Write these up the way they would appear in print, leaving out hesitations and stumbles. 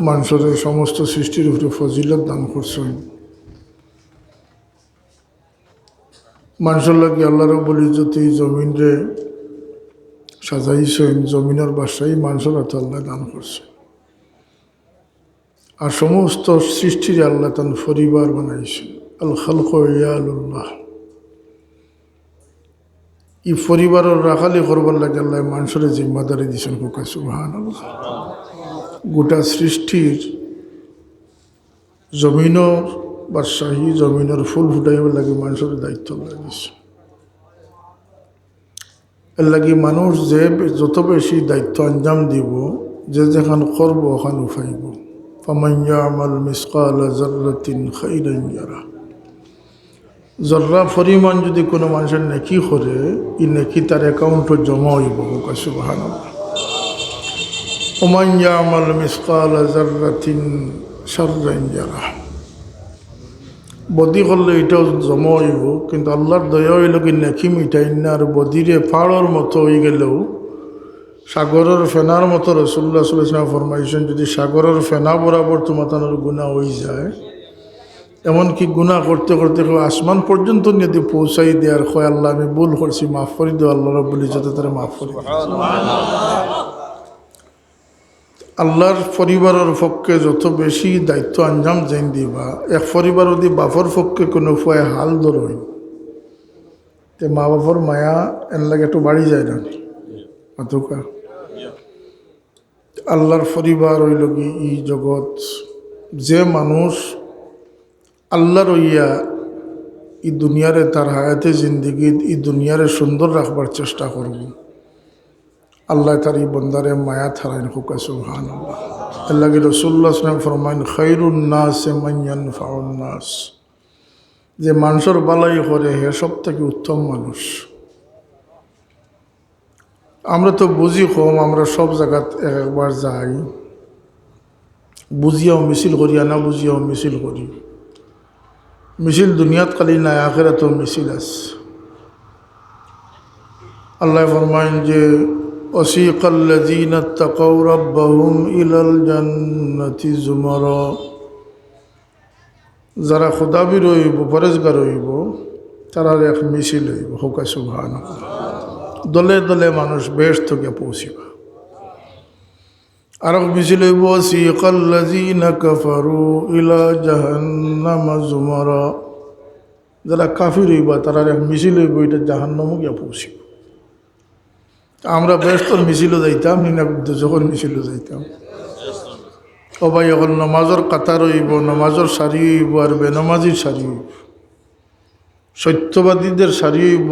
মানুষের সমস্ত সৃষ্টির উপরে ফজিলত দান করছেন। মানুষের লাগে আল্লাহ রাব্বুল ইজ্জত এই জমিনরে সাজাইছেন, জমিনের বাসাই মানুষের হাতে আল্লাহ দান করছে। আর সমস্ত সৃষ্টির আল্লাহ তান পরিবার বানাইছেন। আল খালক ইয়ালুল্লাহ, এই পরিবারের রাখালি করবার লাগে আল্লাহ মানুষের জিম্মাদারি দিয়েছেন। কোকা সুবহানাল্লাহ। গোটা সৃষ্টির জমিনের বাদশাহী, জমিনের ফুল ফুটাইবার লাগে মানুষের দায়িত্ব লাগিয়েছে। এর লাগে মানুষ যে যত বেশি দায়িত্ব আঞ্জাম দিব, যে যেখান করব ওখান উঠাইব। ফামান ইয়ামাল মিসকালা যাররাতিন খাইরান ইয়ারা, জর্রা পরিমাণ যদি কোনো মানুষের নেকি করে, এই নেকি তার অ্যাকাউন্টে জমা হইব। সুবহানাল্লাহ। ওমান ইয়ামাল মিসকালা যাররাতিন শাররান ইয়ারা, বদি করলে এটাও জমা হইব, কিন্তু আল্লাহর দয়া হইল কি নেকি মিটাই না। আর বদিরে পাহাড়ের মতো হয়ে গেলেও সাগরের ফেনার মতো রাসূলুল্লাহ সাল্লাল্লাহু আলাইহি ওয়াসাল্লাম ফরমাইছেন, যদি সাগরের ফেনা বরাবর তোমার গুনাহ হয়ে যায়, এমনকি গুনাহ করতে করতে আসমান পর্যন্ত যদি পৌঁছাই দেওয়ার হয়, আল্লাহ আমি ভুল করছি, মাফ করে দেও, আল্লাহ রাব্বুল ইজ্জত তারা মাফ করে দেয়। আল্লাহর পরিবারের পক্ষে যত বেশি দায়িত্ব আঞ্জাম যেন দিবা, এক পরিবার যদি বাপর পক্ষে কোনো উপায় হাল ধরই, তে মা বাপর মায়া এর লাগে একটু বাড়ি যায় না অতকা। আল্লাহর পরিবার হইল কি এই জগৎ, যে মানুষ আল্লাহর হইয়া এই দুনিয়ারে তার হায়াতে জিন্দিগি এই দুনিয়ারে সুন্দর রাখবার চেষ্টা করব, আল্লাহ তার এই বন্দারে মায়া থারাইন। হুকা সুবহানাল্লাহ। এর লাগে রাসূলুল্লাহ সাল্লাল্লাহু আলাইহি ওয়াসাল্লাম ফরমাইন, খায়রুন নাসে মান ইয়ানফাউন নাস, যে মানুষের বালাই করে হে সব থেকে উত্তম মানুষ। আমরা তো বুঝি কম, আমরা সব জায়গাত একবার যাই, বুঝিয়াও মিছিল করি, না বুঝিয়াও মিছিল করি। মিছিল দুনিয়াত খালি নাই, আখিরাতেও মিছিল আছে। আল্লাহ ফরমাইন যে ওয়াসিকাল্লাযীনা তাকাউ রাব্বাহুম ইলাল জান্নাতি যুমারা, যারা খোদাবির হইব, পরেজগার হইব, তারা এক মিছিল হইব। হুকা সুবহানাল্লাহ। দলে দলে মানুষ বেহেশত থেকে পৌঁছিবা। আর মিছিল হইব ওয়াসিকাল্লাযীনা কাফারু ইলা জাহান্নামা যুমারা, যারা কাফির হইবা তারা এক মিছিল হইব, এটা জাহান্নামে গিয়া পৌঁছিব। আমরা বেহেশতর মিছিলও যাইতাম, না যখন মিছিলও যাইতাম। ও ভাই, এখন নমাজের কাতার হইব, নমাজের সারি হইব, আর বেনমাজির সারি হইব। সত্যবাদীদের সারি হইব,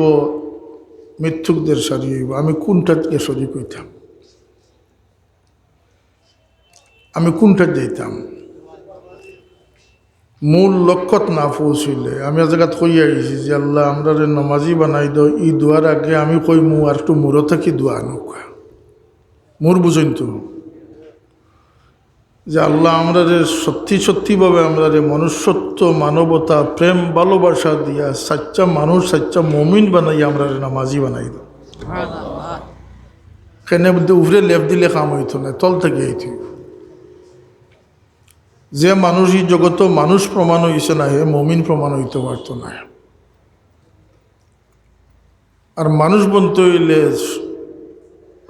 মিথ্যুকদের সারি হইব। আমি কোনটাকে শরীক হইতাম? আমি কোনটা যাইতাম? মূল লক্ষ্যত না পৌঁছইলে আমি জায়গাত কই আইছি যে আল্লাহ আমরা নমাজি বানাই দাও, ই দোয়ার আগে আমি কই মু আর একটু মোর থাকি দোয়া নৌকা মোর বুঝইন তো, যে আল্লাহ আমরা সত্যি সত্যিভাবে আমরা মনুষ্যত্ব, মানবতা, প্রেম, ভালোবাসা দিয়া সাচ্চা মানুষ, সাচ্চা মমিন বানাই আমরা নামাজি বানাই দাও। কেন উপরে লেপ দিলে কাম হইতো না, তল থেকে হইত। যে মানুষ এই জগত মানুষ প্রমাণ হইছে না, হে মমিন প্রমাণ হইতে পারত না। আর মানুষ বলতে হইলে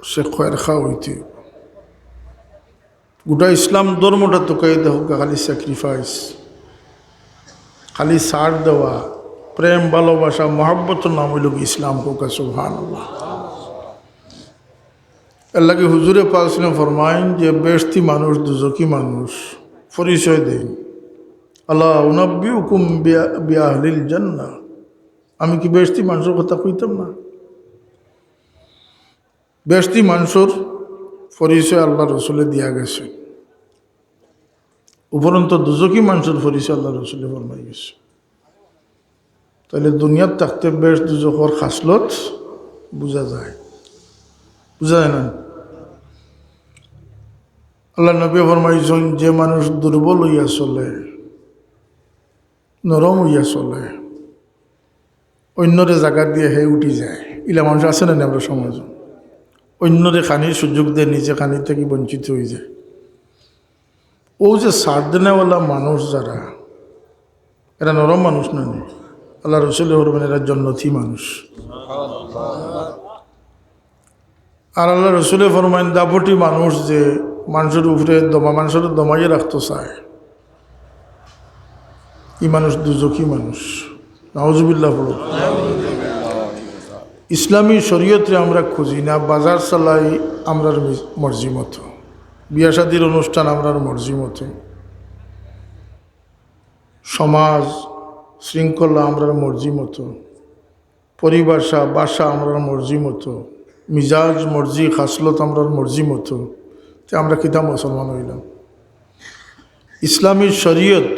সে খয়ের খা হইতে। গোটা ইসলাম ধর্মটা তোকে দেখো, খালি স্যাক্রিফাইস, খালি ছাড় দেওয়া, প্রেম, ভালোবাসা, মহাব্বতের নাম হইল ইসলাম। কোকা সুবহানাল্লাহ। এর লাগে হুজুরে পাক ফরমাইন যে বেশতি মানুষ, দুজকি মানুষ পরিচয় দেন, আল্লাহ উনাব্বিউকুম বিআহলিল জান্নাহ, আমি কি বেশতি মানুষের কথা কইতাম না? বেশতি মানুষের পরিচয় আল্লাহ রসুলে দিয়া গেছে, উপরন্ত দুজকি মানুষের পরিচয় আল্লাহ রসুলে ফরমাই গেছে। তাহলে দুনিয়ার থাকতে বেশ দুজকর খাসলত বোঝা যায়, বোঝা যায় না? আল্লাহ নবী ফরমাইছেন, যে মানুষ দুর্বল হইয়া চলে, নরম হইয়া চলে, অন্যরে জায়গা দিয়ে হে উঠি যায়। ইলা মানুষ আছে না আমরা সমাজ? অন্যরে খানির সুযোগ দিয়ে নিজে খানির থেকে বঞ্চিত হয়ে যায়। ও যে সার দেনেওয়ালা মানুষ যারা, এরা নরম মানুষ নয়। আল্লাহ রসুল বলবেন এরা জন্নতি মানুষ। আর আল্লাহ রসুলে ফরমাইন দাপটি মানুষ যে মানুষের উপরে মানুষের দমাইয়ে রাখতে চায়, এই মানুষ দুজকি মানুষ। নাউজুবিল্লাহ বলো। ইসলামী শরীয়তে আমরা খুঁজি না, বাজার চালাই আমরার মর্জি মতো, বিয়া শাদির অনুষ্ঠান আমরার মর্জি মতো, সমাজ শৃঙ্খলা আমরার মর্জি মতো, পরিভাষা বাসা আমরার মর্জি মতো, মিজাজ মর্জি খাসলত আমরার মর্জি মতো। তো আমরা কিতাব মুসলমান হইলাম। ইসলামী শরীয়ত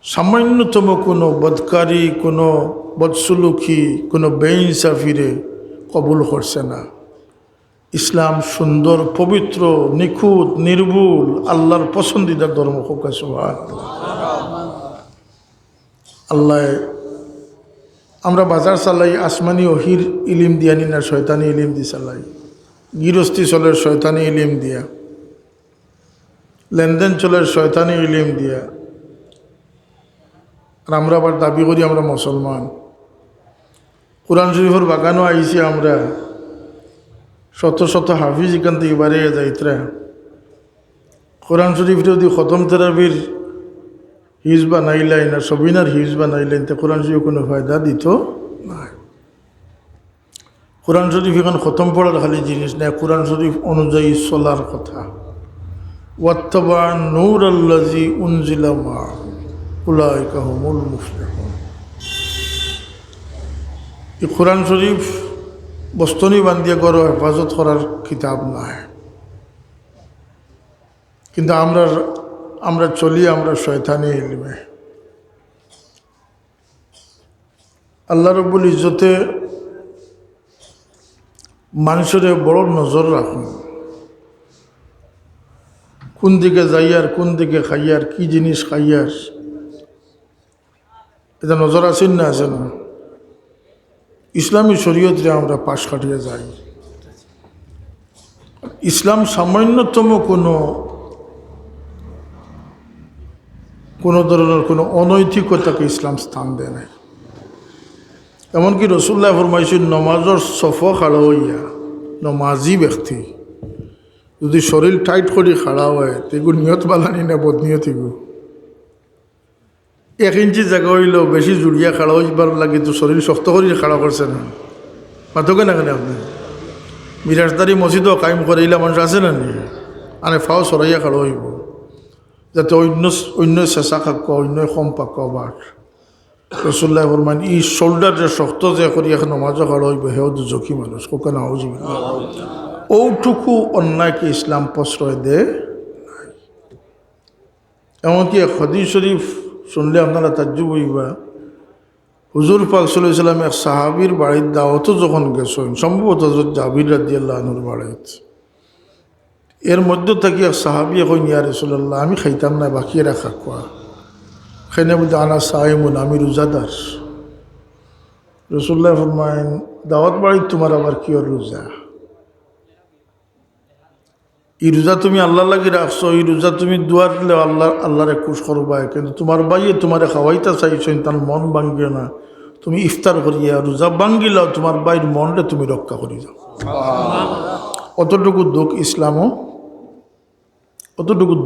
সামান্যতম কোনো বদকারি, কোনো বদসুলুকি, কোনো বেইনসাফিরে কবুল করছে না। ইসলাম সুন্দর, পবিত্র, নিখুঁত, নির্ভুল, আল্লাহর পছন্দিদার ধর্ম। সুবহানাল্লাহ। আল্লাহ, আমরা বাজার চালাই আসমানি ওহির ইলিম দিয়া নি না শয়তানি ইলিম দি চালাই? গৃহস্থী চলে শয়তানি ইলিম দিয়া, লেনদেন চলে শয়তানি ইলিম দিয়া। আর আমরা আবার দাবি করি আমরা মুসলমান। কোরআন শরীফের বাগানও আইছি আমরা, শত শত হাফিজ এখান থেকে বাড়ে যাইতরা। কোরআন শরীফ যদি খতম তেরাবির হিজ বানাইলাই না, সবিনার হিজ বানাইলেন, তো কোরআন শরীফ কোনো ফায়দা দিত না। কোরআন শরীফ এখন খতম পড়ার খালি জিনিস না, কোরআন শরীফ অনুযায়ী চলার কথা। ওয়াত্তাবা নূর আল্লাজি উনজিলা মা উলাইকা হুমুল মুফলিহুন। এই কোরআন শরীফ বস্তনি বান্ধিয়া গড় হেফাজত করার কিতাব নয়, কিন্তু আমরা চলি আমরা শয়তানি ইলমে। আল্লাহ রব্বুল ইজ্জতে মানুষের বড় নজর রাখুন, কোন দিকে যাইয়ার, কোন দিকে খাইয়ার, কি জিনিস খাইয়ার, এটা নজর আছেন না? আছে না? ইসলামী শরীয়তে আমরা পাশ কাটিয়ে যাই। ইসলাম সামান্যতম কোনো ধরনের কোনো অনৈতিকতাকে ইসলাম স্থান দেয় নাই। এমনকি রসুল্লাহ ফরমাইছেন নমাজের সফ খাড়া হইয়া নমাজি ব্যক্তি যদি শরীর টাইট করে খাড়া হয়, তেগু নিয়ত বালানি না বদনিয়ত। এগু 1 ইঞ্চি জায়গা হইলেও বেশি জুড়িয়া খাড়া হইবার লাগে, তো শরীর শক্ত করে খাড়া করছে না। মাতকে না কেন আপনি মিরাজদারি মসজিদও কায়েম করে এলা মানুষ আছে না নি? আনে ফাও সরাইয়া খাড়া হইব, যাতে অন্য চেঁচা খাক, অন্য কম পাক বার। রসুল্লাহ ফরমান ই শোল্ডার যে শক্ত যে করি এখন নমাজও খাড়া হইব, হেও দুজকি মানুষ। কোকা না হইব ওটুকু অন্যায়কে ইসলাম প্রশ্রয় দে নাই। এমনকি হাদিস শরীফ শুনলে আপনারা তাজ্জুব হইবা। হুজুর পাক সাল্লাল্লাহু আলাইহি ওয়াসাল্লাম এক সাহাবীর বাড়ির দাওয়াতও যখন গেছেন, সম্ভবত হযরত জাবির রাদিয়াল্লাহু আনহুর বাড়িতে, এর মধ্য থেকে এক সাহাবী কইন, ইয়া রাসূলুল্লাহ, আমি খাইতাম না, বাকি রাখা কোয়া খাইনা বলতে আনা সাইমুন, আমি রোজাদার। রাসূলুল্লাহ ফরমায়েন, দাওয়াত বাড়ি তোমার আবার কি রোজা? এই রোজা তুমি আল্লাহ লাগি রাখছো, এই রোজা তুমি দুয়ার দিলে আল্লাহরে খুশ করবা, কিন্তু তোমার বাইয়ে তোমারে খাওয়াইতে চাইছেন, তার মন ভাঙ্গিও না। তুমি ইফতার করিয়া রোজা ভাঙ্গিলাও, তোমার বাইর মনরে তুমি রক্ষা করি যাও। অতটুকু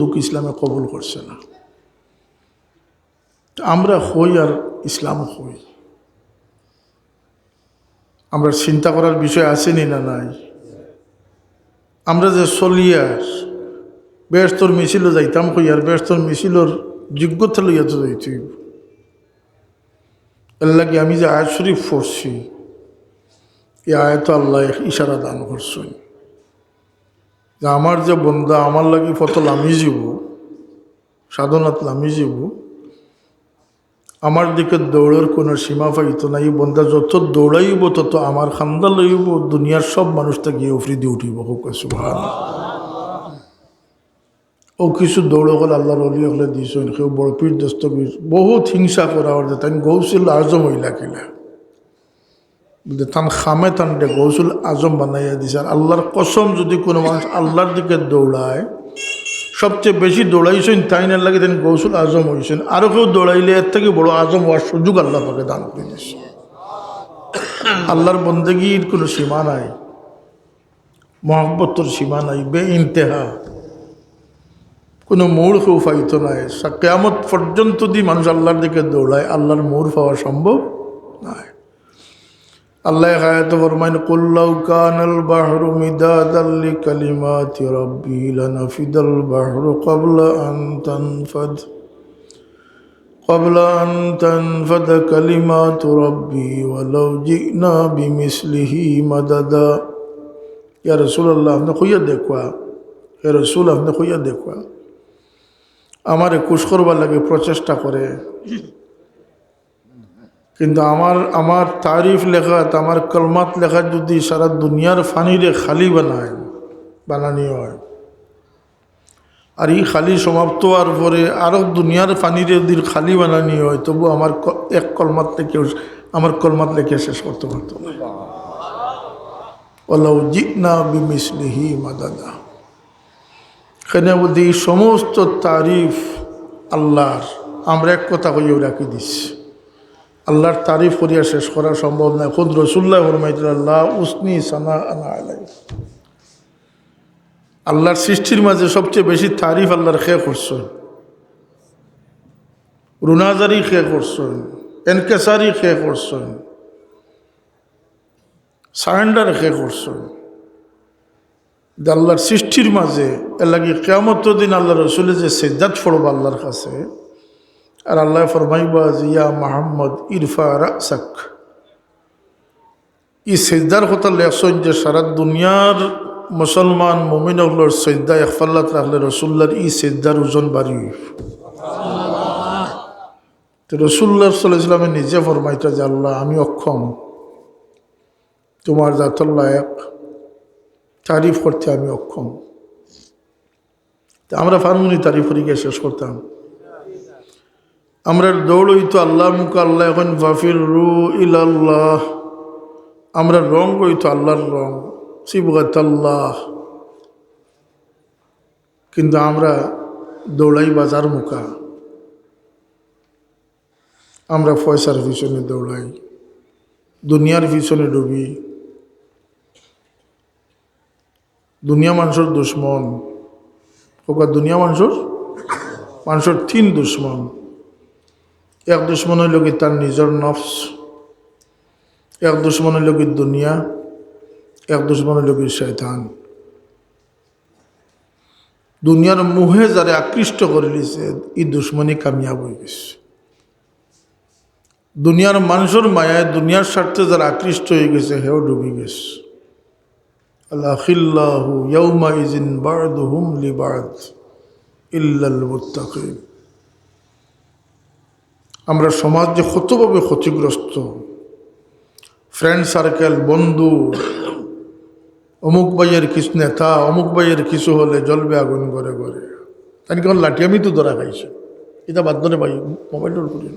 দুঃখ ইসলামে কবুল করছে না। আমরা হই আর ইসলাম হই, আমরা চিন্তা করার বিষয় আসেনি না নাই? আমরা যে চলিয়ার বেহস্তর মিছিল যাইতাম কইয়ার, বেহস্তর মিছিলর যোগ্যতা লইয়া তো যাইতে। এর লাগে আমি যে আয়াত শরীফ পড়ছি, এই আয়াত আল্লাহ ইশারা দান করছেন যে আমার যে বন্দা আমার লাগি কত লামি যাব, সাধনাত লামি যাব, আমার দিকে দৌড়ের কোনো সীমা পাইত না। এই বন্দা যত দৌড়াইব তত আমার খান্দা লইব, দুনিয়ার সব মানুষটা গিয়ে উফরি দিয়ে উঠিব। সুবহানাল্লাহ। ও কিছু দৌড় হল আল্লাহর অলি হলে দিয়েছেন, কেউ বড় পীর দস্তগীর বহুত হিংসা করা হলে তাই গৌসুল আজম হইলা কিলা বলতে তান খামে তান ডে গৌসুল আজম বানাইয়া দিছে। আর আল্লাহর কসম, যদি কোনো মানুষ আল্লাহর দিকে দৌড়ায় সবচেয়ে বেশি দৌড়াইছেন তাই না লাগে দেন গৌসুল আজম হয়েছেন, আরও কেউ দৌড়াইলে এর থেকে বড় আজম হওয়ার সুযোগ আল্লাহ পাকে দান করে দিয়েছে। আল্লাহর বন্দেগীর কোনো সীমা নাই, মহব্বতর সীমা নাই, বে ইন্তেহা, কোনো মোড় কেউ পাইতো নাই। কেয়ামত পর্যন্ত যদি মানুষ আল্লাহর দিকে দৌড়ায়, আল্লাহর মোড় পাওয়া সম্ভব নয়। আল্লাহ আয়াতে ফরমায়েন, কুল লাউ কানাল বাহরু মিদাদাল লিকালিমাতি রাব্বি লানাফিদাল বাহরু ক্বাবলা আন তানফাদা কালিমাতু রাব্বি ওয়ালাউ জিনা বিমিসলিহি মাদাদা। ইয়া রাসূলুল্লাহ, আপনি কইয়া দেখবা, ইয়া রাসূল আপনি কইয়া দেখবা, আমারে খুশ করবার লাগে প্রচেষ্টা করে, কিন্তু আমার তারিফ লেখা, আমার কলমাত লেখা যদি সারা দুনিয়ার ফানিরে খালি বানানি হয়, আর এই খালি সমাপ্ত হওয়ার পরে আরও দুনিয়ার ফানিরে যদি খালি বানানি হয়, তবু আমার এক কলমাত থেকে আমার কলমাত লেখে শেষ করতে পারতো না। ওয়ালাউ জিনা বিমিসলিহি মাদাদা। এখানে বলতে এই সমস্ত তারিফ আল্লাহর, আমরা এক কথা কইও রাখি দিচ্ছি, আল্লাহর তারিফ করিয়া শেষ করা সম্ভব নয়। খুদ রসুল্লাহ ফরমাইতুল্লাহ উসনি সানা আনা আলাই। আল্লাহর সৃষ্টির মাঝে সবচেয়ে বেশি তারিফ আল্লাহর খেয়ে করছেন, রুনাজারি খেয়ে করছেন, এনকেসারি খেয়ে করছেন, সারেন্ডার খেয়ে করছেন। আল্লাহর সৃষ্টির মাঝে এর লাগে কিয়ামতের দিন আল্লাহ রসুলের যে সিজদাত পড়ব আল্লাহর কাছে, আর আল্লাহ ফরমাইবা যে ইয়া মুহাম্মদ ইরফা রাসাক, এই সিজদার কথা লেখছেন যে সারা দুনিয়ার মুসলমান মুমিনগুলোর সিজদা একফাল্লাত রাখলে রসুল্লাহর এই সিজদার ওজন বাড়ি। তো রসুল্লাহ সাল্লাল্লাহু আলাইহি ওয়াসাল্লাম নিজে ফরমাইতা যে আল্লাহ আমি অক্ষম, তোমার জাতুল লায়ক তারিফ করতে আমি অক্ষম। তা আমরা ফার্মুনি তারিফ করিকে শেষ করতাম, আমরা দৌড় হইতো আল্লাহ মুখ আল্লাহ, এখন ফাফিরু ইলাল্লাহ, আমরা রং হইতো আল্লাহর রং সিবগাতাল্লাহ, কিন্তু আমরা দৌড়াই বাজার মুখা, আমরা পয়সার পিছনে দৌড়াই, দুনিয়ার পিছনে ডুবি। দুনিয়া মানুষের দুশ্মন, ওকা দুনিয়া মানুষের তিন দুশ্মন। এক দুশ্মন হইল কি তার নিজের নফস, এক দুশ্মন হইল কি দুনিয়া, এক দুশ্মন হইল কি শয়তান। দুনিয়ার মুহে যারা আকৃষ্ট করে দিয়েছে এই দুশ্মনী কামিয়াব হয়ে গেছে। দুনিয়ার মানুষের মায়ায় দুনিয়ার স্বার্থে যারা আকৃষ্ট হয়ে গেছে হেও ডুবি গেছে। আল-আখিল্লাহু ইয়াউমাইযিন বা'দুহুম লিবা'দ ইল্লাল মুত্তাকিন। আমরা সমাজ যে কতভাবে ক্ষতিগ্রস্ত, ফ্রেন্ড সার্কেল, বন্ধু, অমুক ভাইয়ের কিছু নেতা, অমুক ভাইয়ের কিছু হলে জ্বলবে আগুন করে করে, তাই কেমন লাঠি আমি তো ধরা খাইছে, এটা বাদ ধরে ভাই মোবাইলটা করি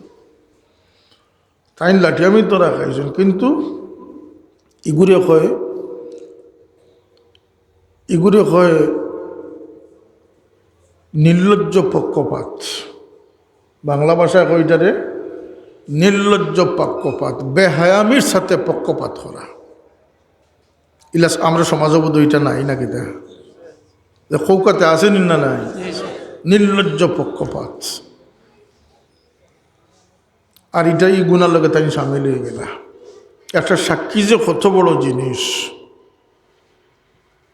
তাই লাঠি আমি ধরা খাইছেন, কিন্তু ইগুরে কয় নির্লজ্জ পক্ষপাত। বাংলা ভাষায় কইটারে নির্লজ্জ পক্ষপাত, বেহায়ামির সাথে পক্ষপাত করা। ইলাস আমরা সমাজবোধ ওইটা নাই নাকি, কৌকাতে আসেনি না নাই, নির্লজ্জ পক্ষপাত। আর এটাই গুণার লগে তাই সামিল হয়ে গেলা। একটা সাক্ষী যে কত বড় জিনিস,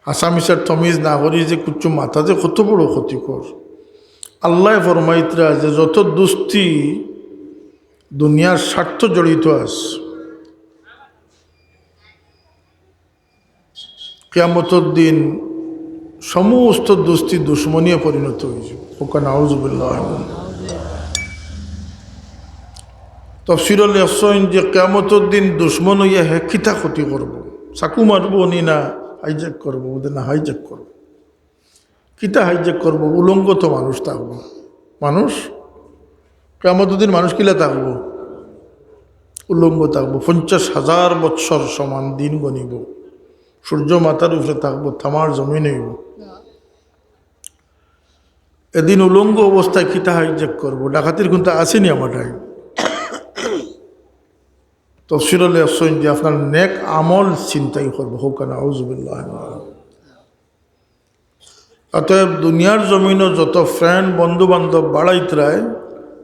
আসামিসের তমিজ না করি যে কুচ্ছু মাথা যে কত বড় ক্ষতিকর। আল্লাহ ফরমাইতরা যে যত দুস্তি দুনিয়ার স্বার্থ জড়িত আছে, কিয়ামতের দিন সমস্ত দুস্তি দুশ্মনীয় পরিণত হয়েছে। ওকা নাউজুবিল্লাহ। তফসিরুল ইহসান যে কিয়ামতের দিন দুশ্মন হইয়া হেকিতা ক্ষতি করব, চাকু মারব নি না হাইজ্যাক করবো, ওদের না হাইজ্যাক করবো, কিতা হাইজ্যাক করবো, উলঙ্গ তো মানুষ থাকবো। মানুষ কিয়ামতের দিন মানুষ কিলা থাকবো, উলঙ্গ থাকবো। 50,000 বৎসর সমান দিন গণিব, সূর্য মাথার উপরে থাকবো, থামার জমিন হইব। এদিন উলঙ্গ অবস্থায় কিতা হাইজ্যাক করবো, ডাকাতির কিন্তু আসেনি আমার টাইম। তফসিরলে আসছেন যে আপনার নেক আমল চিন্তাই করবো, হোক না আউযুবিল্লাহ। অতএব দুনিয়ার জমিনও যত ফ্রেন্ড বন্ধু বান্ধব বাড়াইতরায়,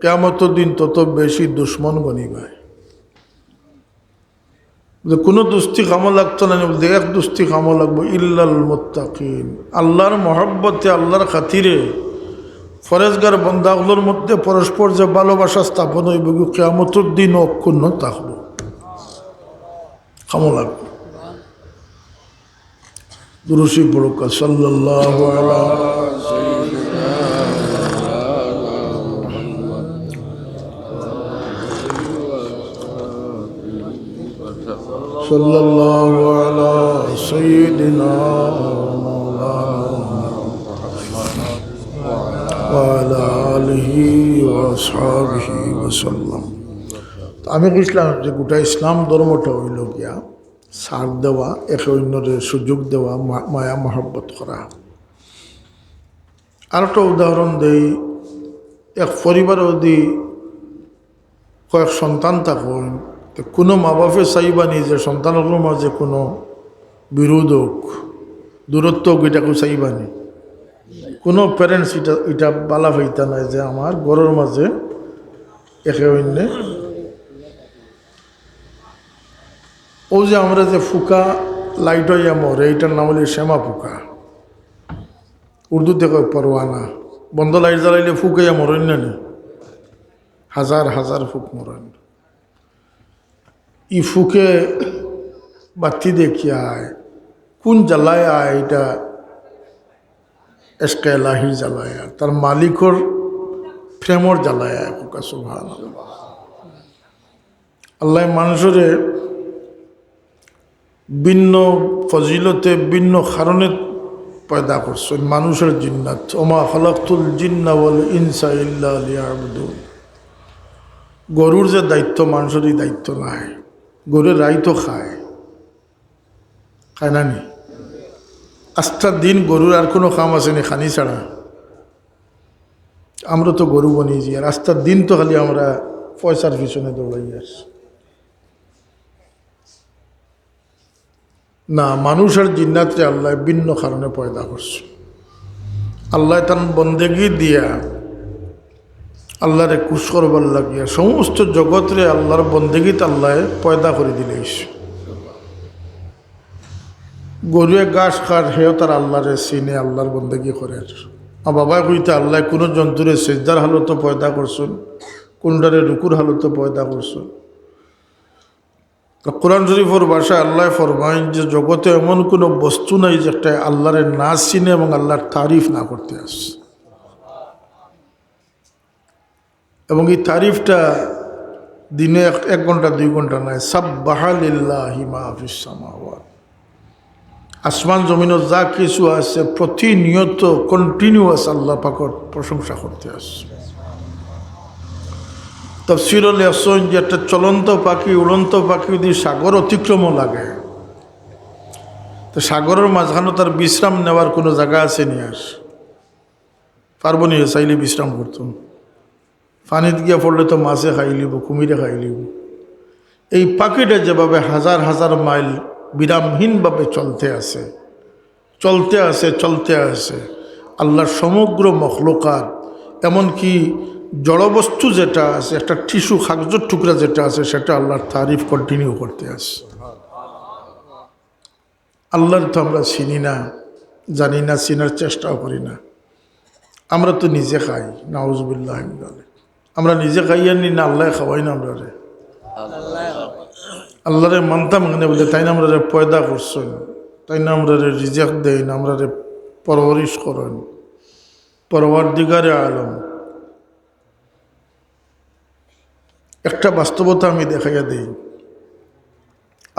কিয়ামতের দিন তত বেশি দুশ্মন গনিবায়। কোনো দুস্তি কামো লাগতো না, বলতে এক দুস্তি কামো লাগবো, ইল্লাল মুত্তাকিন। আল্লাহর মহব্বতে, আল্লাহর খাতিরে ফরেজগার বন্দাগুলোর মধ্যে পরস্পর যে ভালোবাসা স্থাপন হইব, কিয়ামতের দিন অক্ষুণ্ণ থাকবো, কামো লাগবে। দুরূশি পড়ুক সাল্লাল্লাহু আলা সাল্লাল্লাহু আলা সাইয়্যিদিনা মাওলানা ওয়া আলা আলিহি ওয়া আসহাবিহি ওয়া সাল্লাম। আমি কইছিলাম যে গোটা ইসলাম ধর্মটা হইল গিয়া সার দেওয়া, একে অন্যের সুযোগ দেওয়া, মায়া মহব্বত করা। আরেকটা উদাহরণ দেই, এক পরিবার যদি কয়েক সন্তান থাকুন, কোনো মা বাপে চাইবানি যে সন্তানগুলোর মাঝে কোনো বিরোধ হোক, দূরত্ব হোক, এটাকে চাইবানি। কোনো প্যারেন্টস এটা বালা হইতা নাই যে আমার ঘরের মাঝে একে অন্য। ও যে আমরা যে ফুকা লাইট হইয়া মরে, এইটার নাম হলে শ্যামা ফুকা, উর্দুতে কয় পরোয়ানা। বন্ধ লাইট জ্বালাইলে ফুকাইয়া মরেন না, হাজার হাজার ফুক মরেন। ই ফুকে বাতি দেখিয়া আয়, কোন জ্বালায় আয়, এটা এসকে এলাহি জ্বালায়, তার মালিকর প্রেমর জ্বালায় আয় ফুকা। সুবহানাল্লাহ। আল্লাহ মানুষের ভিন্ন ফজিলতে, ভিন্ন কারণে পয়দা করছেন। মানুষের জিন্নাত, ওমা খালাকতুল জিন্না ওয়াল ইনসা ইল্লা লিয়াবুদুন। গরুর যে দায়িত্ব, মানুষেরই দায়িত্ব নাই। গরুর রাই তো খায় না নি? আস্থার দিন গরুর আর কোনো কাম আসেনি খানি ছাড়া। আমরা তো গরু বানিয়েছি, আর আস্থার দিন তো খালি আমরা পয়সার পিছনে দৌড়াই আসি। না, মানুষের জিন্নাতরে আল্লাহ ভিন্ন কারণে পয়দা করছে। আল্লাহ তার বন্দেগি দিয়া, আল্লাহরে খুশ করবার লাগিয়া সমস্ত জগৎরে আল্লাহর বন্দেগিতে আল্লাহ পয়দা করে দিলে। গরুয়ে ঘাস খার, হেও তার আল্লাহরে চিনে, আল্লাহর বন্দেগি করে। আর বাবা কইতে আল্লাহ কোনো জন্তুরে সেজদার হালতো পয়দা করছেন, কোনটারে রুকুর হালতো পয়দা করছেন। কোরআন শরীফের ভাষায় আল্লাহ ফরমায় যে জগতে এমন কোনো বস্তু নাই যেটা আল্লাহরে না চিনে এবং আল্লাহর তারিফ না করতে আসে। এবং এই তারিফটা দিনে 1 ঘন্টা 2 ঘন্টা নয়। সাব্বাহা লিল্লাহি মা ফিস সামাওয়াত, আসমান জমিনের যা কিছু আছে প্রতিনিয়ত কন্টিনিউয়াস আল্লাহ পাকের প্রশংসা করতে আসে। তাফসীরুল আসন যে একটা চলন্ত পাখি, উড়ন্ত পাখি যদি সাগর অতিক্রমও লাগে, তো সাগরের মাঝখানে তার বিশ্রাম নেওয়ার কোনো জায়গা আছে নি? আর পারবো নি? চাইলে বিশ্রাম করতাম। পানিতে গিয়ে পড়লে তো মাছে খাই লিব, কুমিরে খাই লিব। এই পাখিটা যেভাবে হাজার হাজার মাইল বিরামহীনভাবে চলতে আছে, আল্লাহর সমগ্র মখলুকাত, এমনকি জড়বস্তু যেটা আছে, একটা টিস্যু কাগজের টুকরা যেটা আছে, সেটা আল্লাহর তারিফ কন্টিনিউ করতে আছে। আল্লাহর তো আমরা চিনি না, জানি না, চিনার চেষ্টাও করি না। আমরা তো নিজে খাই, নাউজুবিল্লাহ। আমরা নিজে খাইয়া নি না, আল্লাহ খাওয়াই না আমরা রে। আল্লাহরে মানতাম এখানে বলে, তাই না আমরা রে পয়দা করছেন, তাই না আমরা রে রিজেক দেন, আমরা রে পরবরিশ করেন। পরওয়ারদিগারে আলম একটা বাস্তবতা আমি দেখাইয়া দেই।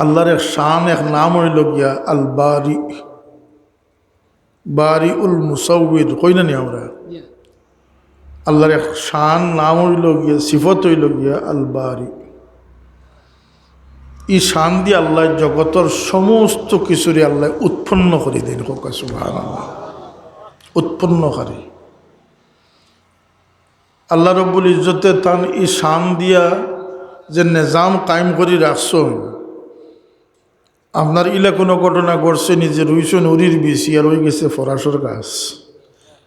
আল্লাহর এক শান, এক নাম হইল গিয়া আল বারি, বারি উল মুসাউবির, কই না নি আমরা? আল্লাহর এক শান, নাম হইল গিয়া, সিফত হইল গিয়া আল বারি। এই শান দিয়ে আল্লাহ জগতের সমস্ত কিছুরে আল্লাহ উৎপন্ন করে দেন। সুবহানাল্লাহ। উৎপন্নকারী। আল্লাহ রব্বুল ইজ্জতে তান ই শান দিয়া যে নিজাম কায়েম করে রাখছেন, আপনার ইলা কোনো ঘটনা ঘটছে নিজে রুইছেন উরির বেশি আর ওই গেছে ফরাসর গাছ,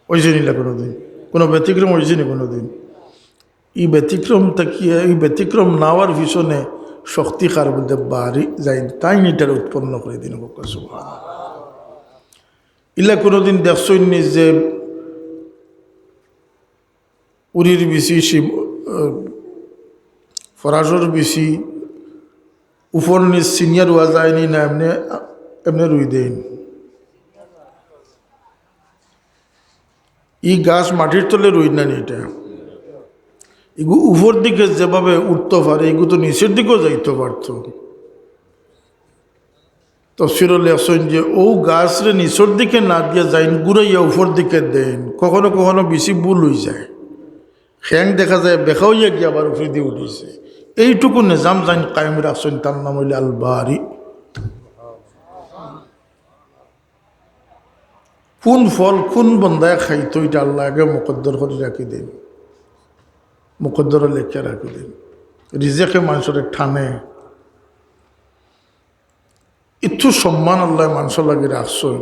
ওইছে নিলা কোনো দিন কোনো ব্যতিক্রম হয়েছে নি কোনো দিন? এই ব্যতিক্রম তাকিয়ে এই ব্যতিক্রম নেওয়ার পিছনে শক্তি কার মধ্যে বাড়ি যায়, তাই নিটার উৎপন্ন করে দিন। ইলা কোনোদিন দেখছই নি যে উরির বেশি ফরাসর বেশি উপর নিচ সিনিয়র হওয়া যায়নি না, এমনি এমনি রুই দেন। এই গাছ মাটির তলে রুই না নি, এটা এগু উপর দিকে যেভাবে উঠতে পারে এগু তো নিচের দিকেও যাইতে পারত। তফসিরুল আসেন যে ও গাছরে নিচের দিকে না দিয়ে যাইন, ঘুরাইয়া উপর দিকে দেন, কখনো কখনো বেশি ভুল হয়ে যায়, ঠ্যাং দেখা যায় বেখা হইয়া গিয়ে আবার উপরে দিয়ে উঠেছে। এইটুকু নিজাম যাইন কায়েম রাখছেন, তার নাম হইলে আল বারি। কোন ফল কোন বন্দায় খাইতো এটা আল্লাহ আগে মুকদ্দর করে রাখি দেন, মুকদ্দরে লেখা রাখি দেন। রিজেকে মানুষের ঠানে একটু সম্মান আল্লাহ মানুষের লাগে রাখছেন।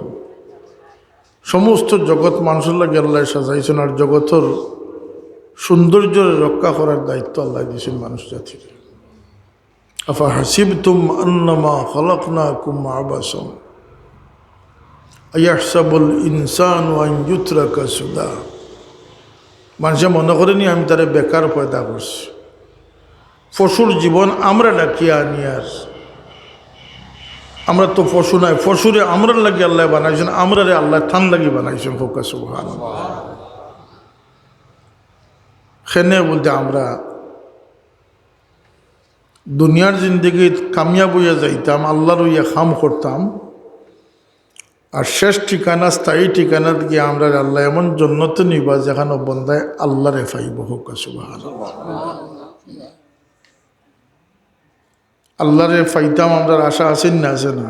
সমস্ত জগৎ মানুষের লাগে আল্লাহ সাজাইছেন, আর জগতের সৌন্দর্য রক্ষা করার দায়িত্ব আল্লাহ দিয়েছেন মানুষ জাতির। আফা হাসিবতুম আন্নামা খালাকনাকুম আবাসাম আয়াহসাবুল ইনসানু আন ইউতরাকা সুদা। মানুষে মনে করেনি আমি তারে বেকার পয়দা করছি। পশুর জীবন আমরা ডাকিয়ে আনি, আর আমরা তো পশু নাই, পশুরে আমরা লাগে আল্লাহ বানাইছেন, আমরা রে আল্লাহ থান লাগি বানাইছেন। ফোকা সুবহানাল্লাহ। সেনে বলতে আমরা দুনিয়ার জিন্দগি কামিয়াব হইয়া যাইতাম, আল্লাহর হইয়া খাম করতাম, আর শেষ ঠিকানা স্থায়ী ঠিকানা গিয়ে আমরা আল্লাহ এমন জন্নতে নিবা যেখানে বন্দায় আল্লাহরে পাইব। ফোকা সুবহানাল্লাহ। আল্লাহরে পাইতাম আমরা আশা আছেন না, আছে না?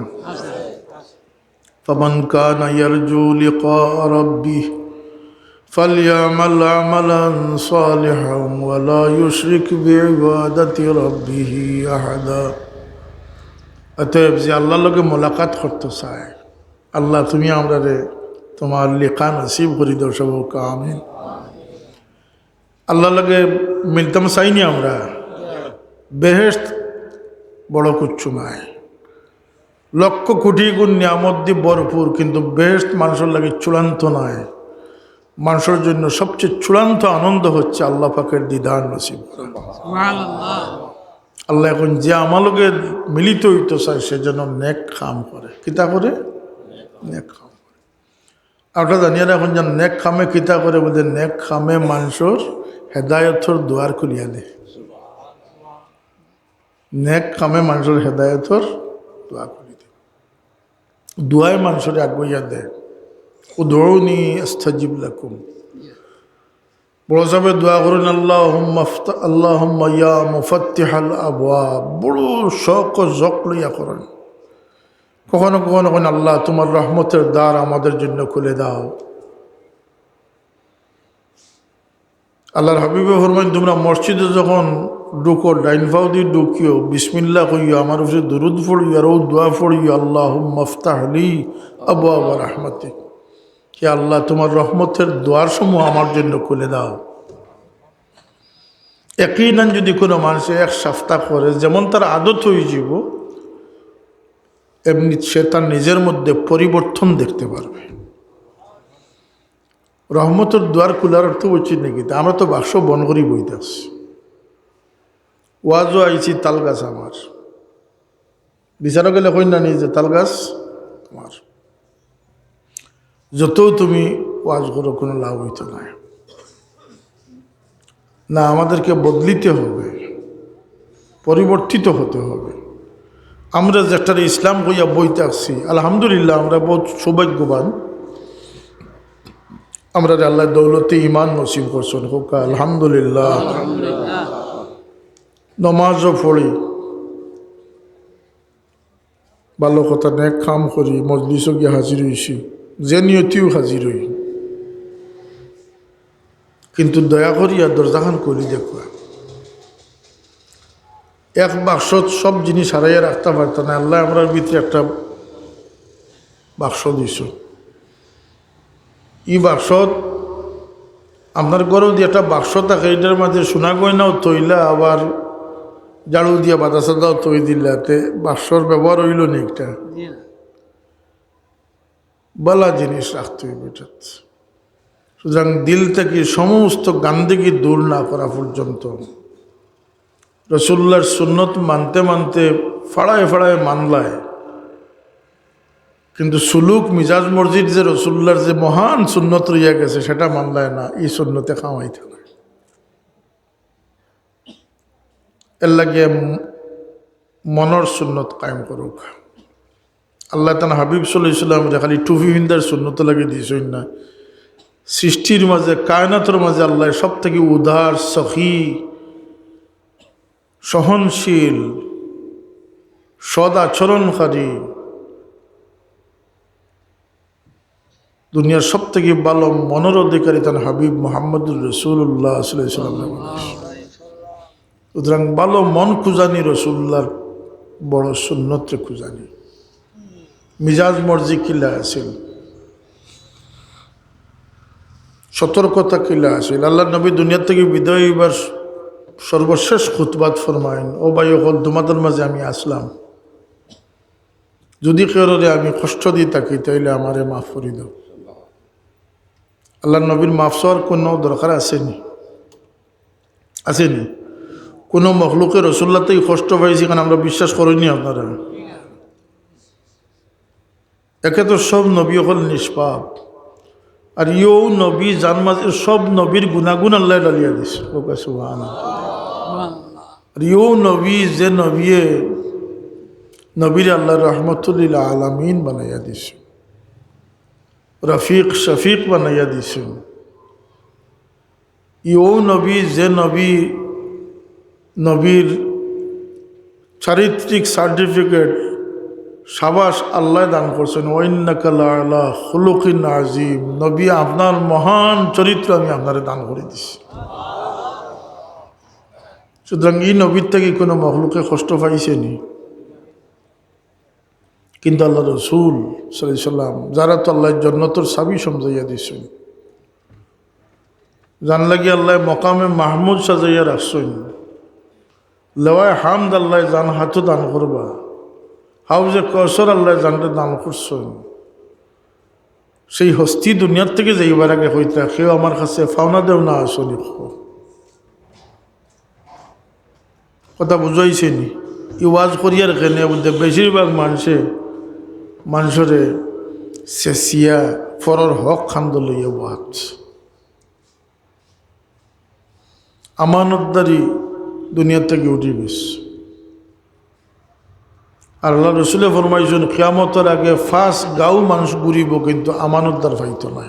ফামান কানা ইয়ারজু লিকা রাব্বিহ ফালইয়ামাল আমালান সালিহান ওয়া লা ইউশরিক বিইবাদাতি রাব্বিহ আহাদা। অতএব যে আল্লাহর লগে মোলাকাত করতে চায়, আল্লাহ তুমি আমরারে তোমার লিকা নসিব করি দাও। সব আমিন। আল্লাহর লগে মিলতাম চাইনি আমরা, বেহেশত বড় কুচ্ছু নাই, লক্ষ কোটি গুণ নিয়ামত দিয়ে ভরপুর, কিন্তু বেহেশত মানুষের লাগে চূড়ান্ত নয়। মানুষের জন্য সবচেয়ে চূড়ান্ত আনন্দ হচ্ছে আল্লাহ পাকের দিদার নসিব। আল্লাহ এখন যে আমালকে মিলিত হইতে চায় সে যেন নেক কাম করে। কিতা করে? নেক কাম করে। আপনারা জানিয়ে এখন যেন নেক খামে কিতা করে বলতে, নেক খামে মানুষের হেদায়তর দুয়ার খুলিয়া দেয়। নেক কামে মানুষের হেদায়তর দোয়া করি দেয়, দোয়ায় মানুষের আগুইয়া দেয়। উদউনি আস্তাজিব লাকুম। বড় সাহেব দোয়া করেন, আল্লাহুম্মা ইয়া মুফাত্তিহাল আবওয়াব। বড় শখ ও জক লইয়া করেন। কখনো কখনো করেন, আল্লাহ তোমার রহমতের দ্বার আমাদের জন্য খুলে দাও। আল্লাহর হাবিবে ফরমাইন, তোমরা মসজিদে যখন ঢুকো ডাইন ফাও দিয়ে ঢুকিও, বিসমিল্লাহ কইও, আমার উপরে দুরুদ পড়িও, আর ও দোয়া পড়িও, আল্লাহুম্মা আফতাহ লি আবওয়াব রাহমাতিক। হে আল্লাহ তোমার রহমতের দ্বার সমূহ আমার জন্য খুলে দাও। ইয়াকিনান যদি কোনো মানুষ এক সপ্তাহ করে, যেমন তার আদত হয়ে যাব, এমনি সে তার নিজের মধ্যে পরিবর্তন দেখতে পারবে। রহমতের দ্বার খোলার অর্থ বলছি নাকি? আমরা তো বাক্স বন করি বইতে আসছি। ওয়াজও আইছি, তাল গাছ আমার, বিচারও গেলে কই না নি যে তাল গাছ আমার। যত তুমি ওয়াজ করো কোনো লাভ হইতো না। না, আমাদেরকে বদলিতে হবে, পরিবর্তিত হতে হবে। আমরা যেটা ইসলাম হইয়া বইতে আসছি, আলহামদুলিল্লাহ আমরা বহুত সৌভাগ্যবান। আমরা আল্লাহ দৌলতে ইমান নসিব করছেন, হোক আলহামদুলিল্লাহ। নমাজও পড়ি, ভালো কথা নেক কাম করি, মজলিসও গিয়ে হাজির হইছি, যে নিয়তিও হাজির হই। কিন্তু দয়া করিয়া দরজাখান করি দেখবা, এক বাক্সত সব জিনিস হারাইয়া রাখতে পারত না। আল্লাহ আমরার ভিতরে একটা বাক্স দিছ। এই বাক্সত আপনার ঘরেও দিয়ে একটা বাক্স থাকে, এটার মাঝে সোনা গয়নাও তৈলা, আবার ঝাড়ু দিয়া বাদা সাদাও তৈ দিলাতে বাক্সর ব্যবহার হইল না। একটা বালা জিনিস রাখতে হইবে এটাত। সুতরাং দিল থেকে সমস্ত গান্দিগি দূর না করা পর্যন্ত, রসুল্লার সুন্নত মানতে মানতে ফাড়ায় ফাড়ায় মানলায়, কিন্তু সুলুক মিজাজ মসজিদ যে রসুল্লার যে মহান সুন্নত রইয়া গেছে সেটা মানলায় না, এই সুন্নতে খাওয়াইতে না। এর লাগে মনর সুন্নত কায়েম করুক। আল্লাহ তাআলা হাবিব সাল্লাল্লাহু আলাইহি ওয়াসাল্লাম খালি টুপি বিন্দার সুন্নত লাগে দিয়েছেন না, সৃষ্টির মাঝে কায়নাতের মাঝে আল্লাহ সব থেকে উদার, সখী, সহনশীল, সদ আচরণকারী, দুনিয়ার সব থেকে ভালো মনের অধিকারী তার হাবিব মুহাম্মদুর রাসূলুল্লাহ সাল্লাল্লাহু আলাইহি ওয়াসাল্লাম। সুতরাং ভালো মন খুঁজানি রসুল্লার বড় সুন্নতে খুঁজানি। মিজাজ মর্জি কিলা আছিল, সতর্কতা কিলা আছিল। আল্লাহ নবী দুনিয়া থেকে বিদায় হইবার সর্বশেষ খুতবাত ফরমাইন, ও ভাই হল তোমাদের মাঝে আমি আসলাম, যদি কেউরে আমি কষ্ট দিই থাকি তাইলে আমারে মাফ করি দাও। আল্লাহ নবীর মাফ চাওয়ার কোনো দরকার আসেনি? আসেনি? কোনো মখলুকের রসুল্লাহ থেকে কষ্ট পাইছি কারণ আমরা বিশ্বাস করিনি আপনারা? একে তো সব নবী হল নিষ্পাপ, আর ইও নবী যার মাঝে সব নবীর গুণাগুণ আল্লাহ ডালিয়া দিছে। আর ইও নবী যে নবীর আল্লাহ রহমতুল্লিল আলামিন বানাইয়া দিছে, রফিক শফিক বানাইয়া দিছে। ইও নবী যে নবীর চারিত্রিক সার্টিফিকেট সাবাস আল্লাহ দান করছেন, ওয়াইন্নাকা লাআলা খুলুকিন আযীম, নবী আপনার মহান চরিত্র আমি আপনারে দান করে দিছি। সুতরাং এই নবীর থেকে কোনো মখলুকে কষ্ট পাইছেনি? কিন্তু আল্লাহ রসুল সাল্লাল্লাহু আলাইহি ওয়াসাল্লাম যারা তো আল্লাহ জান্নাতের চাবি সমঝাইয়া দিছেন, জান লাগি আল্লাহ মকামে মাহমুদ সাজাইয়া রাখছেন, লেওয়ায় হামদ আল্লাহ জান হাতও দান করবা, হাউজে কৌসর আল্লাহ জানতে দান করছেন। সেই হস্তি দুনিয়ার থেকে যাইবার আগে হইতা কেউ আমার কাছে ফাওনা দেও না আসনি। কথা বুঝাইছেনি? ই ওয়াজ করিয়ার কেনে বলতে বেশিরভাগ মানুষরে চেঁচিয়া ফরর হক খান্দ লইয়া ওয়াজ। আমানতদারি দুনিয়ার থেকে উঠে গেছে। আর আল্লাহ রসুলে ফরমাইছেন কিয়ামতের আগে ফার্স্ট গাঁও মানুষ ঘুরিব, কিন্তু আমানতদার পাইত না।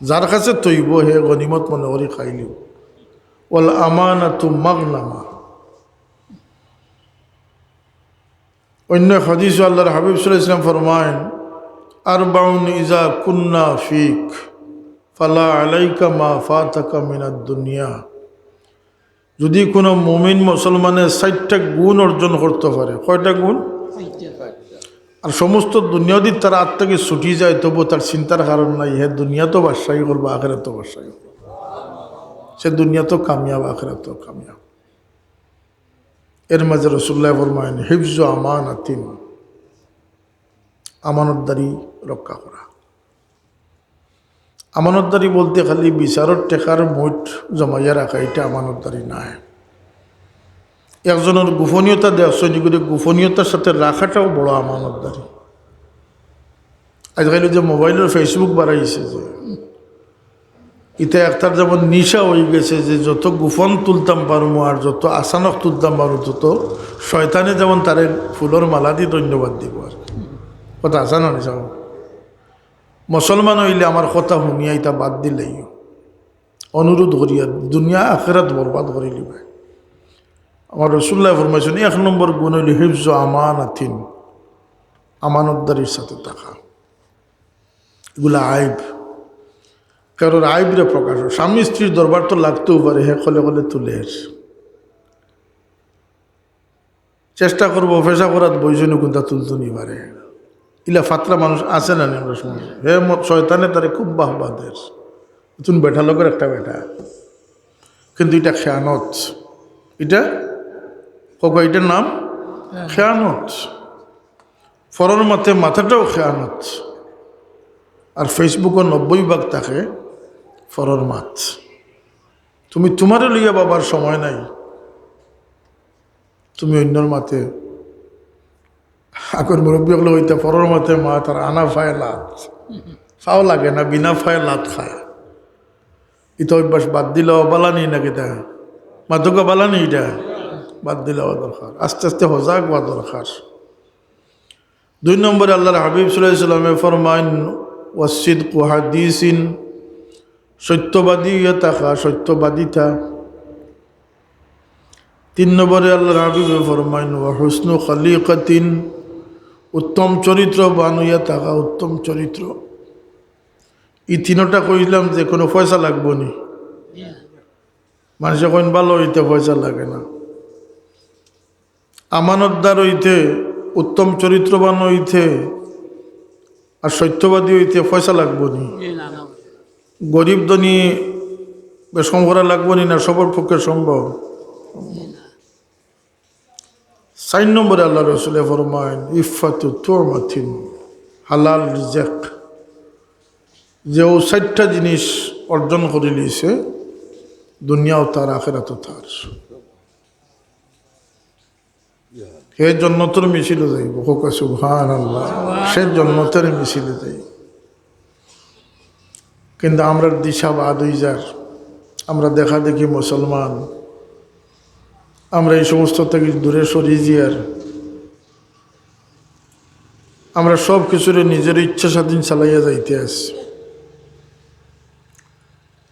যার কাছে তৈব হে গনিমত মনে করি খাইলিও। ওয়াল আমানাতু মাগনামা। অন্য হাদিস আল্লাহর হাবিব সাল্লাল্লাহু আলাইহি ওয়াসাল্লাম ফরমায়েন, আরবাউন ইজা কুন্না ফিক ফালা আলাইকা মা ফাতাকা মিনাদ দুনিয়া। যদি কোনো মুমিন মুসলমানের 60টা গুণ অর্জন করতে পারে, কয়টা গুণ? আর সমস্ত দুনিয়াদি তার আত্মাকে ছুটি যায়, তবু তার চিন্তার কারণ নাই, হে দুনিয়া তো বাদশাহী করবো, আখেরাত তো বাদশাহী করবো। সে দুনিয়া তো কামিয়াব, আখেরাত তো কামিয়াব। এর মাঝে রাসূলুল্লাহ ফরমায়েন, হিফজু আমানাতিন, আমানতদারি রক্ষা করা। আমানতদারি বলতে খালি বিচারর টেকার মুঠ জমাইয়া রাখা, এটা আমানতদারি নাই। একজনের গোপনীয়তা দেখছেন, এগুলি গোপনীয়তার সাথে রাখাটাও বড় আমানতদারি। আজকাল যে মোবাইলের ফেসবুক বাড়াইছে, যে এটা একটার যেমন নিশা হয়ে গেছে, যে যত গোপন তুলতাম পারবো আর যত আচানক তুলতাম পারবো, তত শয়তানে যেমন তারে ফুলের মালা দিয়ে ধন্যবাদ দিব। আর কথা আসানো নিশা মুসলমান হইলে আমার কথা শুনিয়া এটা বাদ দিলেই অনুরোধ করিয়া দুনিয়া আখেরাত বরবাদ করি লিবে। আমার রাসূলুল্লাহ ফরমাইছেন 1 নম্বর গুণ হইল হিফজু আমানাতিন, আমানতদারির সাথে থাকা। এগুলা আইব। কারোর আইবরে প্রকাশ হয়। স্বামী স্ত্রীর দরবার তো লাগতেও পারে, হে কলে কলে তুলের চেষ্টা করবো ফেসা করাত বইজনে কোনটা তুলতুনি পারে। ইলা ফাতরা মানুষ আছে না নি আমরা সমাজ, হে শয়তানে তারে খুব বাহবাদের তুমি বেঠা লোকের একটা বেটা, কিন্তু এটা খেয়ানত, এটা কক এটার নাম খেয়ানত। ফরর মতে মাথাটাও খেয়ানত। আর ফেসবুকে 90% থাকে ফরর মাত। তুমি তোমারে লইয়া বাবার সময় নাই, তুমি অন্যর মাতে আগর মুরব্বী হলে হইতে ফরর মাতে মা তার আনা ফায় লাত খাও লাগে না, বিনা ফায় লাত খায়। এটা অভ্যাস বাদ দিলেও বালানি নাকি তা মাদকা বালানি, এটা বাদ দিলেও দরকার, আস্তে আস্তে হজাক হওয়া দরকার। 2 নম্বরে আল্লাহর হাবিব সাল্লাল্লাহু আলাইহি ওয়াসাল্লামে ফরমাইন ওয়াসিদকু হাদিসিন, সত্যবাদী থাকা, সত্যবাদী থা। 3 নম্বরে আল্লাহর হাবিবে ফরমাইন ওয়া হুসনু খালিকাতিন, উত্তম চরিত্র বানুইয়া থাকা, উত্তম চরিত্র। এই 3টা কইলাম যে কোনো পয়সা লাগবো নি, মানুষ এখন ভালো হইতে পয়সা লাগে না। আমানতদার হইতে, উত্তম চরিত্রবান হইতে আর সত্যবাদী হইতে পয়সা লাগবো নি। গরিব ধনী বেশম করা লাগবো নি, না সবার পক্ষে সম্ভব। 4 নম্বরে আল্লাহ রসুল ফরমাইন ইফাতু তুরমাতিন, হালাল রিজেক। যে ও 4টা জিনিস অর্জন করে লিয়েছে, দুনিয়াও তার আখেরাতও তার। হে জন্নতের মিছিলে যাইব, হোকা সুবহানাল্লাহ, সে জন্নতের মিছিলে যাই। কিন্তু আমরা দিশা বাদ হয়ে যার, আমরা দেখা দেখি মুসলমান, আমরা এই সমস্ত থেকে দূরে সরিয়ে যার, আমরা সব কিছুরে নিজের ইচ্ছা স্বাধীন চালাইয়া যাইতে আসি।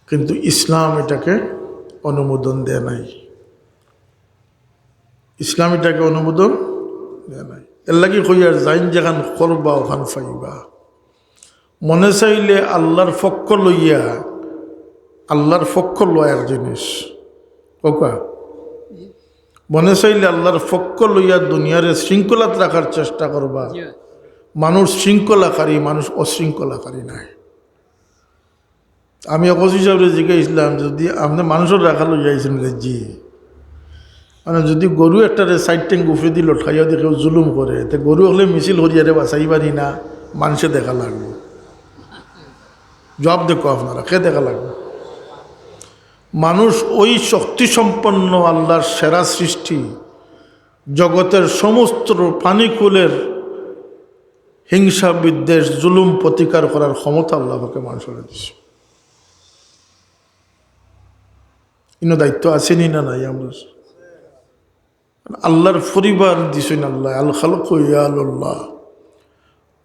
কিন্তু ইসলাম এটাকে অনুমোদন দেয় নাই, ইসলাম এটাকে অনুমোদন দেয় নাই। এর লাগি কইয়ার যাইন যেখান করবা ওখান পাইবা। মনে চাইলে আল্লাহর পক্ষ লইয়া, আল্লাহর পক্ষ লয়ার জিনিস ওকা, মনে চাইলে আল্লাহর পক্ষ লইয়া দুনিয়ারে শৃঙ্খলাত রাখার চেষ্টা করবা। মানুষ শৃঙ্খলাকারী, মানুষ অশৃঙ্খলাকারী নাই। আমি অকসি সাহেবের জিজ্ঞাসলাম, যদি আপনি মানুষের রাখা লইয়াছেন জি, মানে যদি গরু একটা সাইড ট্যাঙ্ক গুফে দিল ঠাইয়া দিয়ে কেউ জুলুম করে, তো গরু হলে মিছিল হরিয়ারে বাঁচাই পারি না, মানুষে দেখা লাগবে। জবাব দেখো আপনারা, কে দেখা লাগবে? মানুষ ওই শক্তি সম্পন্ন আল্লাহর সেরা সৃষ্টি, জগতের সমস্ত প্রাণীকুলের হিংসা বিদ্বেষ জুলুম প্রতিকার করার ক্ষমতা আল্লাহকে মানুষের দিচ্ছে। ইনো দায়িত্ব আসেনি না নাই? আমরা আল্লাহর পরিবার দিছেন আল্লাহ, আল খালক ইয়াল্লাহ,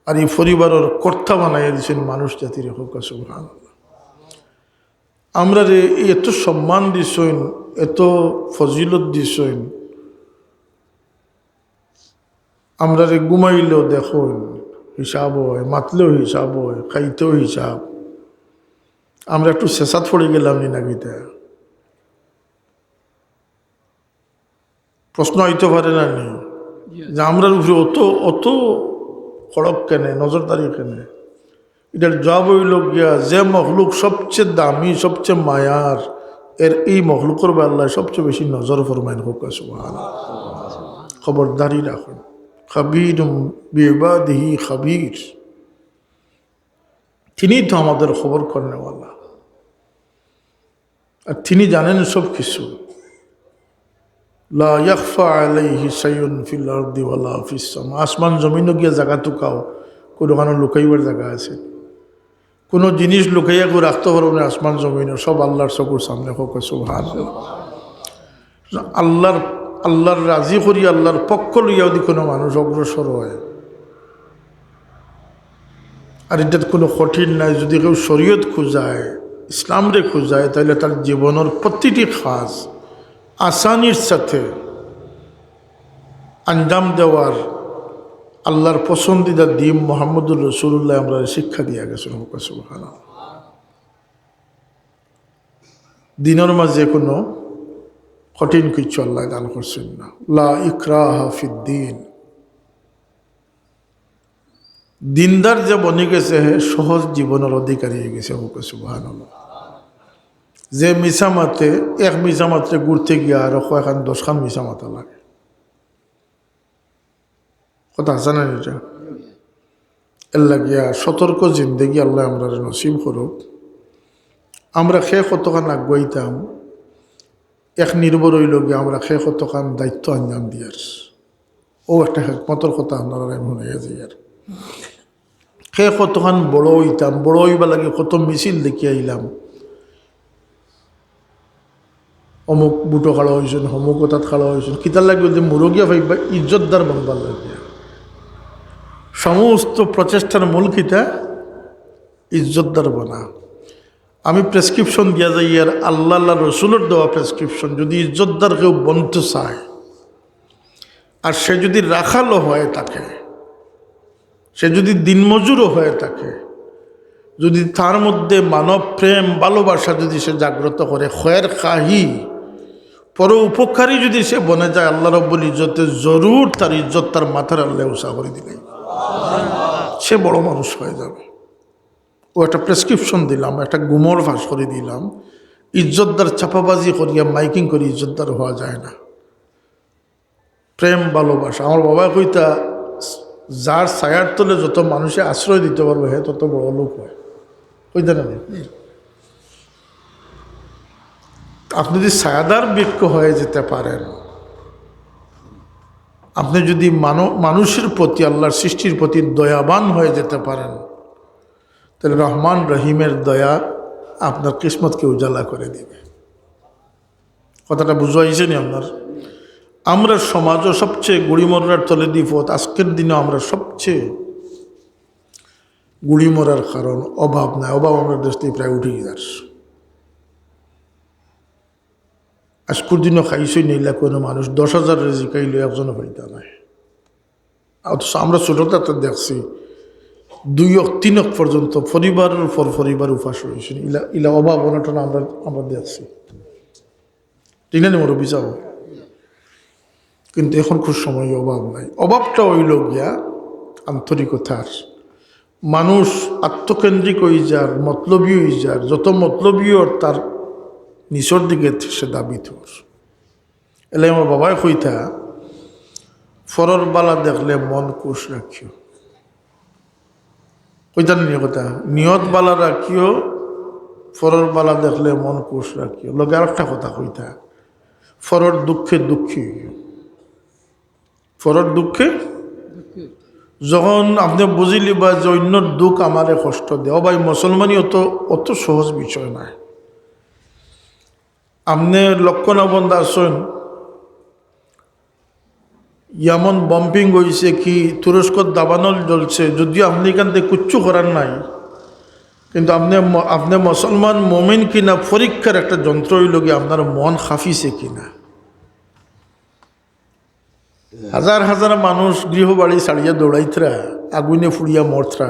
আর এই পরিবারের কর্তা বানাইয়া দিছেন মানুষ জাতির হোকা সুবহানাল্লাহ। আমরা রে এত সম্মান দিছেন, এত ফজিলত দিছেন, আমরা রে ঘুমাইলেও দেখুন হিসাব হয়, মাতলেও হিসাব হয়, খাইতেও হিসাব। আমরা একটু শেষাত পড়ে গেলাম নি নাকিতে? প্রশ্ন হইতে পারে না নি যে আমরার উপরে অত অত খড়ক কেনে, নজরদারি কেনে? এটার জবাব হইল গিয়া, যে মখলুক সবচেয়ে দামি, সবচেয়ে মায়ার, এর এই মখলুকের আল্লাহ সবচেয়ে বেশি নজর ফরমাইন হোক সুবহানাল্লাহ। খবরদারি রাখুন, খাবীরুম বিইবাদিহি খাবীর। তিনি তো আমাদের খবর করেনওয়ালা, আর তিনি জানেন সব কিছু। লা ইয়াখফা আলাইহি শাইউন ফিল আরদি ওয়ালা ফিস সামা। আসমান জমিনও গিয়া জায়গা টুকাও কোনোখানে লুকাইবার জায়গা আছে? কোনো জিনিস লুকাইয়া কেউ রাখতে পারবো না আসমান জমিনে, সব আল্লাহর চকুর সামনে হোক সুবহানাল্লাহ। আল্লাহর রাজি করি, আল্লাহর পক্ষ লইয়া যদি কোনো মানুষ অগ্রসর হয়, আর এটার কোনো কঠিন নাই। যদি কেউ শরীয়ত খুঁজায়, ইসলামরে খুঁজায়, তাহলে তার জীবনের প্রতিটি কাজ আসানির সাথে আঞ্জাম দেওয়ার আল্লাহর পছন্দিদা দিন মুহাম্মদুর রাসূলুল্লাহ আমরা শিক্ষা দিয়া গেছেন। সুবহানাল্লাহ। দিনের মাঝে কোনো কঠিন কিছু আল্লাহ দান করছেন না। লা ইকরাহা ফিদ্দিন, দিনদার যে বনি গেছে সহজ জীবনের অধিকারী হয়ে গেছে। সুবহানাল্লাহ। যে মিসামাতে এক মিসামাত্রে ঘুরতে গিয়া আর কয়েকখান 10খান মিসামাতা লাগে, কথা আছে না? এটা এর লাগিয়া সতর্ক জিন্দেগি আল্লাহ আমরা নসিব করুক। আমরা সে কতখান আগুয়াইতাম এক নির্ভর হইল গিয়ে আমরা সে কতখান দায়িত্ব আঞ্জাম দিয়ার। ও একটা হেকমতর কথা আপনারা মনে গেছে। আর সে কতখান বড় হইতাম, বড় হইবা লাগে কত মিছিল দেখি আইলাম, অমুক বুটো খাড়া হয়েছেন, অমুক কথাত খাড়া হয়েছেন, কিতার লাগবে যে মুরগিয়া ভাইবা ইজ্জতদার বানবার লাগবে। সমস্ত প্রচেষ্টার মূল কিতা ইজ্জতদার বানা। আমি প্রেসক্রিপশন দিয়া যাই আর আল্লাহ রসুলের দেওয়া প্রেসক্রিপশন, যদি ইজ্জতদার কেউ বনতে চায় আর সে যদি রাখালো হয় থাকে, সে যদি দিনমজুরও হয়ে থাকে, যদি তার মধ্যে মানব প্রেম ভালোবাসা যদি সে জাগ্রত করে, খয়ের খাহি পর উপকারী যদি সে বনে যায়, আল্লাহ রব্বুল ইজ্জতে জরুর তার ইজ্জত তার মাথার আল্লাহ উৎসাহ করে দিলে সে বড় মানুষ হয়ে যাবে। ও একটা প্রেসক্রিপশন দিলাম, একটা গুমর ফাঁস করে দিলাম। ইজ্জতদার চাপাবাজি করিয়া মাইকিং করে ইজ্জতদার হওয়া যায় না। প্রেম ভালোবাসা। আমার বাবা কইতা, যার ছায়ার তলে যত মানুষে আশ্রয় দিতে পারবে হে তত বড় লোক হয়। কইতা না? আপনি যদি ছায়াদার বৃক্ষ হয়ে যেতে পারেন, আপনি যদি মানুষের প্রতি আল্লাহর সৃষ্টির প্রতি দয়াবান হয়ে যেতে পারেন, তাহলে রহমান রহিমের দয়া আপনার কিসমতকে উজালা করে দিবে। কথাটা বুঝাইছে নি আপনার? আমরা সমাজও সবচেয়ে গুড়িমরার তলে দিপথ। আজকের দিনে আমরা সবচেয়ে গুড়িমরার কারণ অভাব নাই। অভাব আমরা দেশ থেকে প্রায় উঠে যাচ্ছে। আজকের দিনও খাইছই নিলা কোনো মানুষ 10,000 রেজি খাইলে একজনও পাইতা নাই। অথচ আমরা ছোটটা দেখছি 2-3 পর্যন্ত পরিবারের পর পরিবার উপাস রয়েছে। ইলা অভাব অনটন আমরা দেখছি, ঠিক না? মোর বিচার। কিন্তু এখন খুব সময় অভাব নাই। অভাবটা হইল গিয়া আন্তরিকতার। মানুষ আত্মকেন্দ্রিক হয়ে যার, মতলবী হয়ে যার, যত মতলবীও তার নিচর দিকে সে দাবিত। এলে আমার বাবাই কইতা, ফরর বালা দেখলে মন কুশ রাখিও। কইতার নিয়ে কথা, নিয়ত বালা রাখিও, ফরর বালা দেখলে মন কুশ রাখিও। লগে আর একটা কথা কইতা, ফরর দুঃখে দুঃখী। ফরর দুঃখে যখন আপনি বুঝিলি বা যে অন্যর দুঃখ আমারে কষ্ট দেওয়া, ভাই মুসলমানই অত সহজ বিষয় নয়। আপনি লক্ষ্য না বন্ধ আসেন, যেমন বম্পিং হয়েছে কি তুরস্কর দাবানল জ্বলছে, যদিও আপনি এখান থেকে কিচ্ছু করার নাই, কিন্তু আপনি মুসলমান মোমিন কিনা পরীক্ষার একটা যন্ত্র হইল গিয়ে আপনার মন খাফিছে কিনা। হাজার হাজার মানুষ গৃহবাড়ি ছাড়িয়া দৌড়াইতরা, আগুনে ফুড়িয়া মরতরা।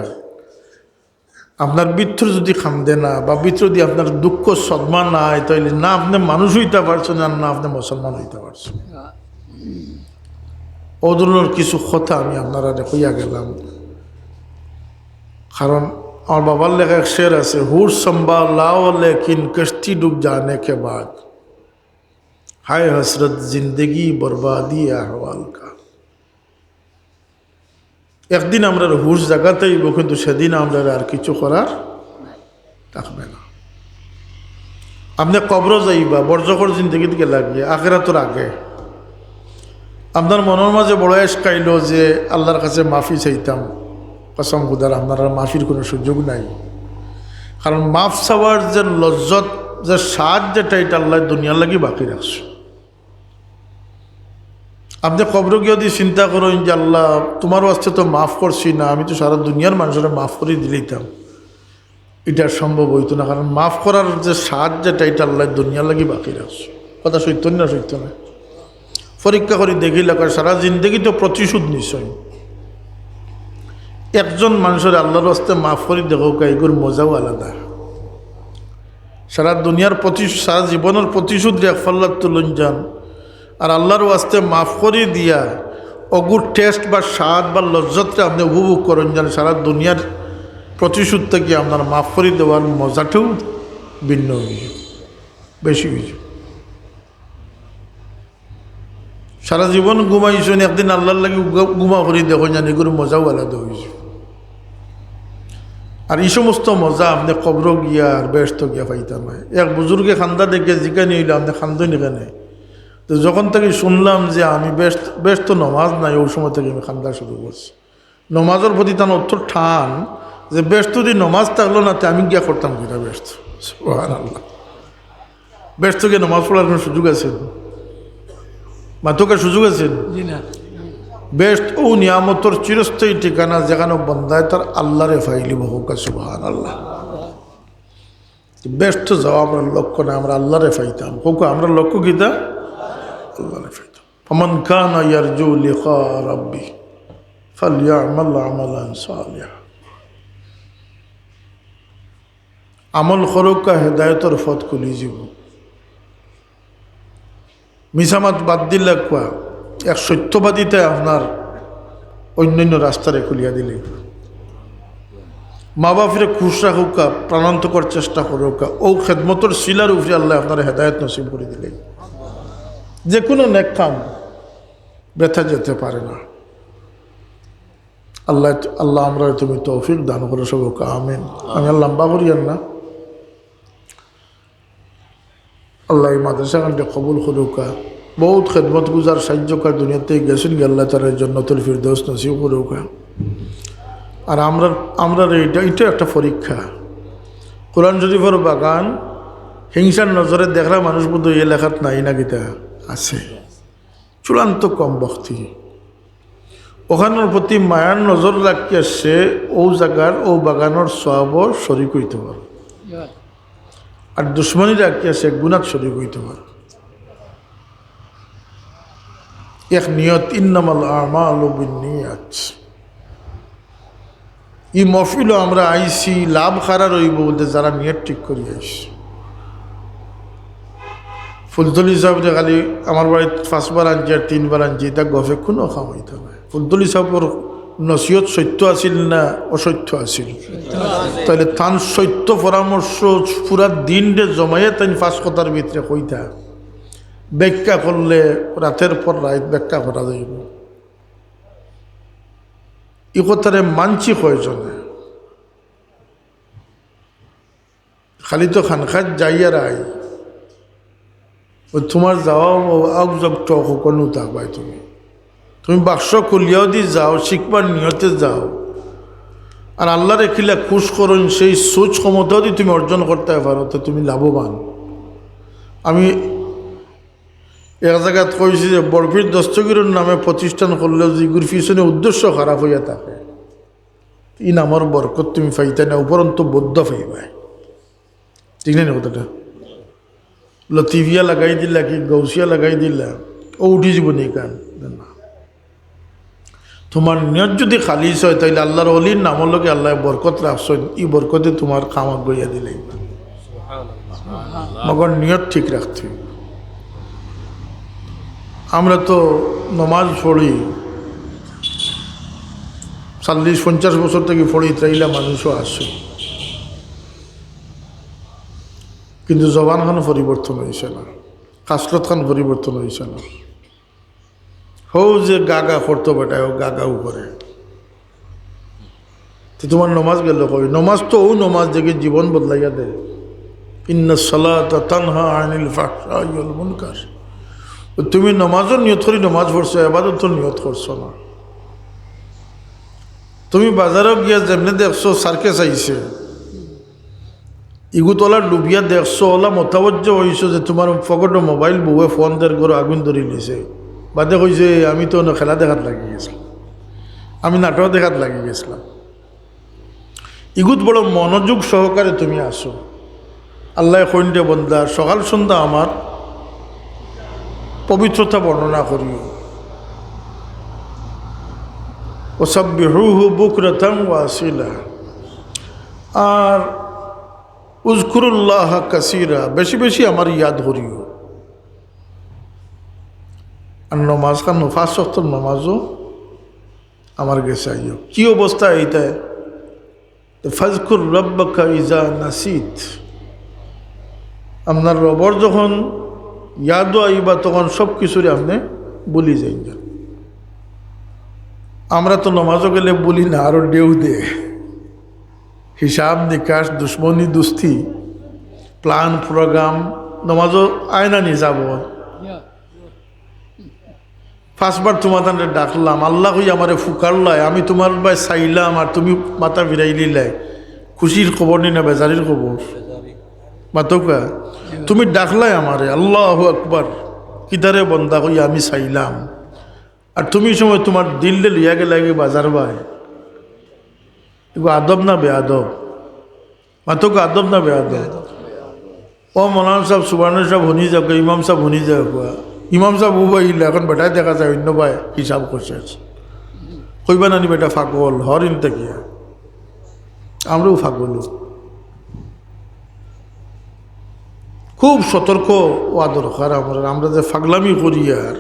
আপনার বৃত্র যদি খামদে না বা বৃত্র দিয়ে আপনার দুঃখ সদমা নাই, তাইলে না আপনি মানুষ হইতে পারছেন আর না আপনি মুসলমান হইতে পারছেন। ও ধরনের কিছু কথা আমি আপনারা কইয়া গেলাম। কারণ আমার বাবার লেখা এক শের আছে, হুর সম্বা লাও লেকিন কষ্টি ডুব জানে কে বাদ, হায় হসরত জিন্দগি বরবাদি আহওয়াল কা। একদিন আমরা হুশ জাগাতেই, কিন্তু সেদিন আমরা আর কিছু করার থাকবে না। আপনি কবর যাইবা বর্জকর জিন্দগি দিকে লাগিয়ে আখেরাতের আগে আপনার মনের মাঝে বড় এসকাইল যে আল্লাহর কাছে মাফি চাইতাম, কসম খুদার আপনার আর মাফির কোনো সুযোগ নাই। কারণ মাফ চাওয়ার যে লজ্জত, যে স্বাদ, যেটা এটা আল্লাহ দুনিয়ার লাগি বাকি রাখছে। আপনি কবর গিয়ে যদি চিন্তা করেন যে আল্লাহ তোমার বাস্তে তো মাফ করছি না, আমি তো সারা দুনিয়ার মানুষের মাফ করে দিলেইতাম, এটা সম্ভব হইতো না। কারণ মাফ করার যে স্বাদ, যেটা এটা আল্লাহ দুনিয়ার লাগি বাকি রাখছে। কথা সত্য না? সত্য না? পরীক্ষা করে দেখিলে সারা জিন্দগি তো প্রতিশোধ নিশ্চয়। একজন মানুষের আল্লাহর রাস্তায় মাফ করে দেখো, এগুলোর মজাও আলাদা। সারা দুনিয়ার সারা জীবনের প্রতিশোধ এক ফাল্লার তুলন যান আর আল্লাহর ওয়াস্তে মাফ করে দিয়া অগুর টেস্ট বা স্বাদ বা লজ্জতটা আপনি উপভোগ করেন যান সারা দুনিয়ার প্রতিশোধ থেকে আপনার মাফ করে দেওয়ার মজাটাও ভিন্ন হয়েছে, বেশি হয়েছে। সারা জীবন ঘুমাইছেন, একদিন আল্লাহর লাগে ঘুমা করে দেখুন জানি এগুলো মজাও আলাদা হয়েছে। আর এই সমস্ত মজা আপনি কবর গিয়া আর ব্যস্ত গিয়া পাইতাম না। এক বুজুর্গে খান্দা দেখে জিজ্ঞানি হইলে আপনি খান্দই নিখানে, তো যখন থেকে শুনলাম যে আমি ব্যস্ত নমাজ নাই, ওই সময় থেকে আমি খান্দা শুরু করছি। নমাজের প্রতি তার অর্থ ঠান যে ব্যস্ত যদি নমাজ থাকলো না, আমি গিয়া করতাম কিনা ব্যস্ত। সুবহানাল্লাহ, ব্যস্ত গিয়ে নমাজ পড়ার কোনো সুযোগ আছে? মাতকার সুযোগ আছে? বেস্ট ও নিয়ামতর চিরস্থায়ী ঠিকানা যেখানে বন্দায় তার আল্লাহরে ফাইলি বহুকা। সুবহানাল্লাহ, বেস্ট যাওয়া আমরা লক্ষ্য না, আমরা আল্লাহরে ফাইতাম। হোক আমরা লক্ষ্য কিতা? আল্লাহরে ফাইতাম। ফামান কানা ইয়ারজু লিকা রাব্বি ফালইআমাল আমালান সালিহা। আমল করুকা হেদায়তর পথ খুলি যাব। মিসামাত বাদ দিলে কোয়া এক সত্যবাদীতে আপনার অন্যান্য রাস্তারে খুলিয়া দিলে। মা বাপরে খুশ রাখুকা, প্রাণান্তকর চেষ্টা করুকা, ও খেদমতর শিলার উপরে আল্লাহ আপনার হেদায়ত নসিব করে দিলে। যে কোনো নেক কাম ব্যথা যেতে পারে না। আল্লাহ আল্লাহ আমরা তুমি তৌফিক দান করো সবকে, আমিন। আমি লম্বা করিয়ান না। আল্লাহ এই মাদ্রাসাখানটা কবুল করুকা, বহুত খেদমত গুজার সাহায্যকার দুনিয়াতে গেছেন গিয়ে, আল্লাহ তার জান্নাতুল ফিরদৌস নসিব করুকা। আর আমরা এটা একটা পরীক্ষা। কোরআন শরীফের বাগান হিংসার নজরে দেখরা মানুষ বোধ এই লেখাত নাই না গীতা আছে, চূড়ান্ত কম ভক্তি। ওখানের প্রতি মায়ার নজর রাখিয়া সে ও জায়গার ও বাগানোর সওয়াব শরীক হইতে পারে, আর দুশ্মনী রাখিয়া সে গুনাত শরীক হইতে পারে। এক নিয়ত, ইন্নামাল আমালু বিন্নিয়াত। এই মহফিলও আমরা আইসি লাভ খারা রইব বলতে যারা নিয়ত ঠিক করি আইসি। ফুলতলি সাহেবরে খালি আমার বাড়িতে 5 বার আনছি আর 3 বার আনছি, তা গফে কোনো খাওয়াইতে হবে। ফুলতলি সাহেবর নসিহত সত্য আছিল না অসত্য আছিল? তাহলে তান সত্য পরামর্শ পুরা দিন রে জমাইয়া তাই 5 কথার ভিতরে কইতা ব্যাখ্যা করলে রাতের পর রাত ব্যাখ্যা করা যাইব। ই কথারে মানছি কয়জনে? খালি তো খানখাত যাইয়ার আই, ওই তোমার যাওয়া আগ টক কোনো থাকবাই। তুমি বাক্স খুলিয়াও দি যাও, শিখবার নিয়তে যাও, আর আল্লাহ রেখিলা খুশ করুন সেই সোচ ক্ষমতাও যদি তুমি অর্জন করতে পারো তো তুমি লাভবান। আমি এক জায়গায় কইছি যে বরফির দস্তগিরের নামে প্রতিষ্ঠান করলেও যেগুর পিছনে উদ্দেশ্য খারাপ হইয়া থাকে, ই নামর বরকত তুমি পাইতে না, উপরন্ত বদ্ধ পাইবাই। ঠিক না কথাটা? লতিফিয়া লাগাই দিলা কি গৌসিয়া লাগাই দিলা, ও উঠি যাব নি কান না। তোমার নিয়ত যদি খালিস হয় তাইলে আল্লাহর অলির নামর লগে আল্লাহ বরকত রাখছেন, ই বরকতে তোমার খামাক গইয়া দিলে। মগর নিয়ত ঠিক রাখতে। আমরা তো নমাজ পড়ি 40-50 বছর থেকে পড়ি, তাইলা মানুষও আসে, কিন্তু জবান খান পরিবর্তন হয়েছে না, খাসলত খান পরিবর্তন হয়েছে না। হও যে গাগা করতো বেটায়, ও গাগাও করে। তো তোমার নমাজ গেল কবি? নমাজ তো ও নমাজ দেখে জীবন বদলাইয়া দেয়। ইন্নাস সালাতা তানহা আনিল ফাহশাই ওয়াল মুনকার। তুমি নমাজের নিয়ত করি নমাজ পড়ছো, ইবাদতের নিয়ত করছো না। তুমি বাজারে গিয়া যেমনি দেখছো সার্কেস আইছে, ইগুতলা ডুবিয়া দেখছো, ওলা মোতাবজ্জ হয়েছো যে তোমার পকেটে মোবাইল বউয়ে ফোন দের করে আগুন ধরে নিছে, বাদে কইছে আমি তো খেলা দেখাত লাগি গেছিলাম, আমি নাটক দেখাত লাগি গেছিলাম। ইগুত বড় মনোযোগ সহকারে তুমি আসো। আল্লাহ কইন্ডে বন্দা সকাল সন্ধ্যা আমার পবিত্রতা বর্ণনা করিও। ওয়াসাব্বিহুহু বুকরাতান ওয়া আসিলা। আর উযকুরুল্লাহ কাসীরা, বেশি বেশি আমার ইয়াদ করিও। আর নমাজ খান 5 ওয়াক্ত নমাজও আমার গেছে আইও। কি অবস্থা এইটা? ফাজকুর রব্বাকা ইজা নাসিত, আপনার রবর যখন ইয়াদও আইবা তখন সব কিছুরে আপনি বলি যাই না। আমরা তো নমাজও গেলে বলি না, আরো ডেউ দে, হিসাব নিকাশ, দুশ্মনী দুস্তি, প্ল্যান প্রোগ্রাম। নমাজও আয়না নিয়ে যাব, 5 বার তোমাদের ডাকলাম, আল্লাহ হই আমারে ফুকারলাই, আমি তোমার ভাই চাইলাম আর তুমি মাথা ফিরাইলিলাই, খুশির খবর নি না বেজারির খবর? মাতকা তুমি ডাকলাই আমারে, আল্লাহু আকবার, কিদারে বন্দা হই আমি চাইলাম, আর তুমি সময় তোমার দিল্লে লিয়া গে লাগে বাজার ভাই। এগুলো আদব না বেআদব? মাতকা আদব না বেআদব? ও মৌলানা সাহেব, সুবহানাল্লাহ সাহেব হনি যাক, ইমাম সাহেব হনি যাক, ইমাম সাহেব উবাইলে এখন বেটায় দেখা যায় অন্য ভাই হিসাব করছে, কইবা নানি বেটা ফাগল হর ইনতে গিয়া, আমরাও ফাগল। খুব সতর্ক হওয়া দরকার আমরা যে ফাগলামি করি আর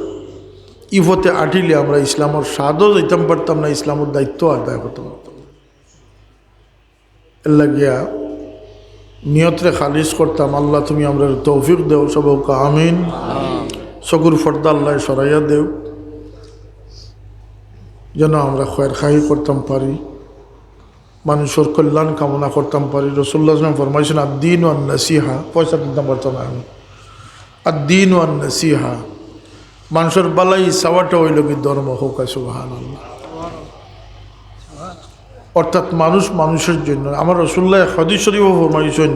ইফতে আটিলে আমরা ইসলামের স্বাদও যেতাম পারতাম না, ইসলামের দায়িত্ব আদায় করতে পারতাম না। এর লাগিয়া নিয়তরে খালিজ করতাম, আল্লাহ তুমি আমরা তৌফিক দেও সবকে, আমিন। চকুর ফর্দা আল্লাহ সরাইয়া দেও, যেন আমরা খয়ের খাহি করতাম পারি, মানুষের কল্যাণ কামনা করতাম পারি। রাসূলুল্লাহ সাল্লাল্লাহু আলাইহি ওয়াসাল্লাম ফরমাইছেন আদ-দীন ওয়ান নাসিহা, পয়সা দিতাম পারতাম না আমি, আদ-দীন ওয়ান নাসিহা, মানুষের বালাই চাওয়াটা হইল কি ধর্ম হোক। সুবহানাল্লাহ। অর্থাৎ মানুষ মানুষের জন্য। আমার রাসূলুল্লাহ হাদিস শরীফে ফরমাইছেন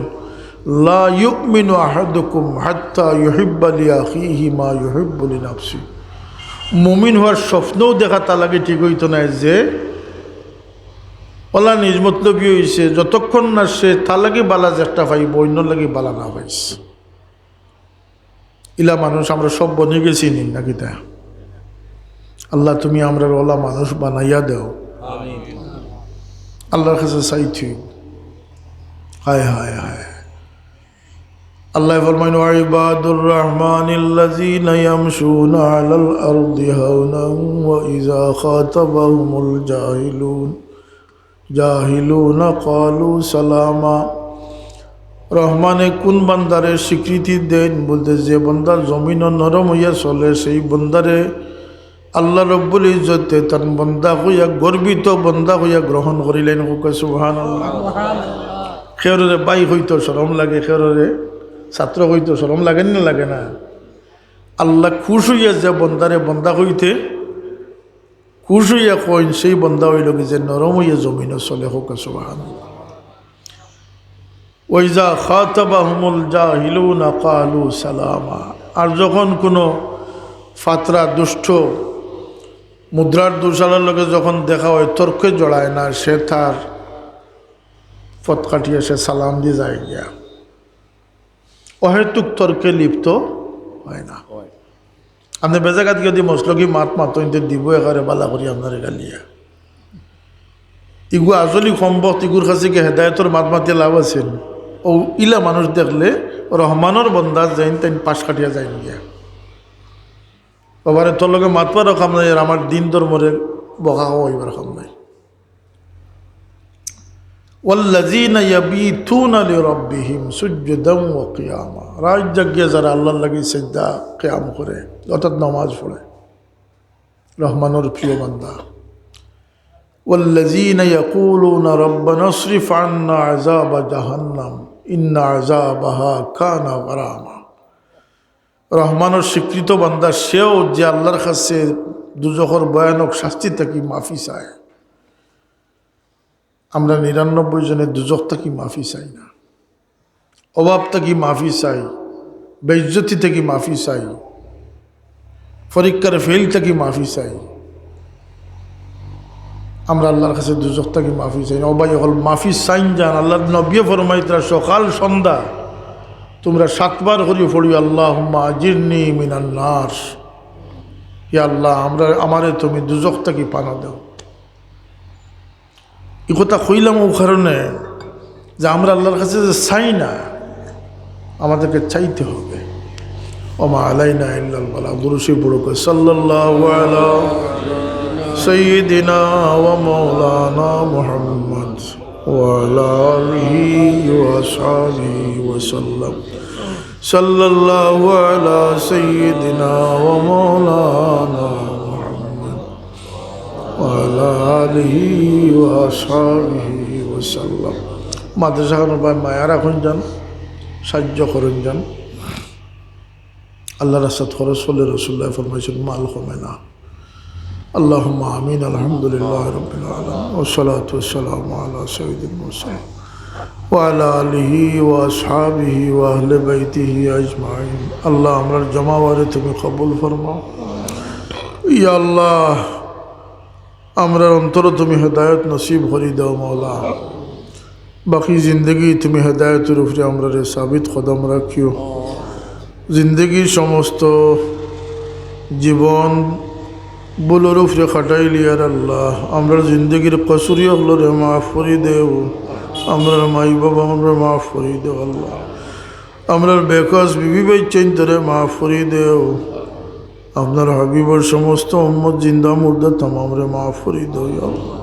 লা ইউমিনু আহাদুকুম হাত্তা ইউহিব্বা লিআখিহি মা ইউহিব্বু লিনাফসি। মুমিন হওয়ার স্বপ্নও দেখা তা লাগে ঠিক হইতো না যে ওলা নিজ মতলবী হয়েছে, যতক্ষণ না সে তা লাগে বালা একটা পাইব, অন্য লাগে বালা না পাইছে। ইলা মানুষ আমরা সব বনে গেছি নি নাকি? তা আল্লাহ তুমি আমরা ওলা মানুষ বানাইয়া দেও, আল্লাহর কাছে চাইছি। হায় হায় হায়, আল্লাহ ফরমাইন ওয়া ইবাদুর রহমানিল্লাযীনা ইয়ামশুনা আলাল আরদি হাওনান ওয়া ইযা খাতাবাহুমুল জাহিলুনা ক্বালু সালামা। রহমানে কোন বান্দারে স্বীকৃতি দেন? বলতে যে বান্দার জমিন নরম হইয়া চলে, সেই বান্দারে আল্লাহ রব্বুল ইজ্জতে তার বান্দা হইয়া গর্বিত বান্দা হইয়া গ্রহণ করিলেন। সুবহানাল্লাহ। খেয়রে বাই হইতো শরম লাগে, খেয়রে ছাত্র হইতো শরম লাগে না? লাগে না? আল্লাহ খুশ হইয়া যে বন্দারে বন্দা হইতে খুশ হইয়া কইন, সেই বন্দা হইল কি যে নরম হইয়া জমিন চলে। হোক সুবহানাল্লাহ। ওয়াইজা খাতাবাহুমুল জাহিলুনা ক্বালু সালামা। আর যখন কোনো ফাতরা দুষ্ট মুদ্রার দুশালার লোকে যখন দেখা হয়, তর্কে জড়ায় না, সে তার পথ কাটিয়ে সে সালাম দিয়ে যায় গিয়া, অহেতুক তর্কে লিপ্ত হয় না। আপনি বেজাগাত যদি মসলকি মাত মাতইতে দিব একারে বালা করি আপনার গালিয়া, ইগু আজলি সম্ভব ইগুর কাছে কি হেদায়তর মাত মাতিয়ে লাভ আছেন? ও ইলা মানুষ দেখলে রহমানের বন্দাজ যাইন তাই পাশ কাটিয়া যায় গিয়া, বাবারে তোর লগে মাতবা রকম নাই, আর আমার দিন ধর্মরে বকা হইবার রকম নাই। ওয়াল্লাযীনা ইয়াবীতুনা লিরাব্বিহিম সুজদান ওয়া কিয়ামা। রাত জাগিয়া যারা আল্লাহর লাগি সিজদা কিয়াম করে, অর্থাৎ নামাজ পড়ে, রহমানের প্রিয় বান্দা। ওয়াল্লাযীনা ইয়াকুলুনা রাব্বানা ইসরিফ আন্না আযাবা জাহান্নাম ইন্না আযাবাহা কানা গরামা। রহমানের স্বীকৃত বান্দা সেও যে আল্লাহর কাছে দুজখের ভয়ানক শাস্তি থেকে মাফি চায়। আমরা ৯৯ জনের দুজখ থেকে মাফি চাই না, অভাব থেকে মাফি চাই, বেইজ্জতি থেকে মাফি চাই, পরীক্ষার ফেল থেকে মাফি চাই। আমরা আল্লাহর কাছে দুজখ থেকে মাফি চাই না। অবাই হল মাফি চাইন যান। আল্লাহর নবী ফরমাইতরা সকাল সন্ধ্যা তোমরা 7 বার করে পড়ি আল্লাহুম্মা আজিরনি মিনান নার। হে আল্লাহ, আমারে তুমি দুজখ থেকে পানা দাও। এই কথা কইলাম ও কারণে যে আমরা আল্লাহর কাছে যে চাই না, আমাদেরকে চাইতে হবে। ওমা আলাইনা ইল্লাল বালাগ। দুরূদ পড়ো সাল্লাল্লাহু আলা সাইয়্যিদিনা ওয়া মাওলানা মুহাম্মদ ওয়া আলা আলিহি ওয়া আসহাবিহি ওয়া সাল্লাম। সাল্লাল্লাহু আলা সাইয়্যিদিনা ওয়া মাওলানা মুহাম্মদ ওয়া আলা আলিহি ওয়া আসহাবিহি ওয়া সাল্লাম। মাদ্রাসা খানোর ভাই মায়া রাখুন যান, সাহায্য করুন যান। আল্লাহ রাস্তাত খরচ হলে রসুল্লাহ ফরমাইছেন মাল কমে না। আল্লাহুম্মা আমিন। আলহামদুলিল্লাহ রাব্বিল আলামিন ওয়াসসালাতু ওয়াসসালামু আলা সাইয়্যিদিল মুরসালিন ওয়া আলা আলিহি ওয়া আসহাবিহি ওয়া আহলি বাইতিহি আজমাইন। আল্লাহ আমরার জমাওয়ারে তুমি কবুল ফরমাও। ইয়া আল্লাহ আমরার অন্তর তুমি হেদায়েত নসিব করি দাও মওলা। বাকি জিন্দগি তুমি হেদায়েতের উপরে আমরারে সাবিত কদম রাখিও। জিন্দগির সমস্ত জীবন বুলোর উপরে খাটাইলি আর আল্লাহ আমরার জিন্দগির কসুরি হলরে মাফ করি দেও। আমরার মাই বাবা আমরা মাফ করি দেও আল্লাহ। আমরার বেকস বিবি বাই চিন্তরে মাফ করি দেও। আপনার হাবিবর সমস্ত উম্মত জিন্দা মুর্দা তামামরে মাফ করি দেও আল্লাহ।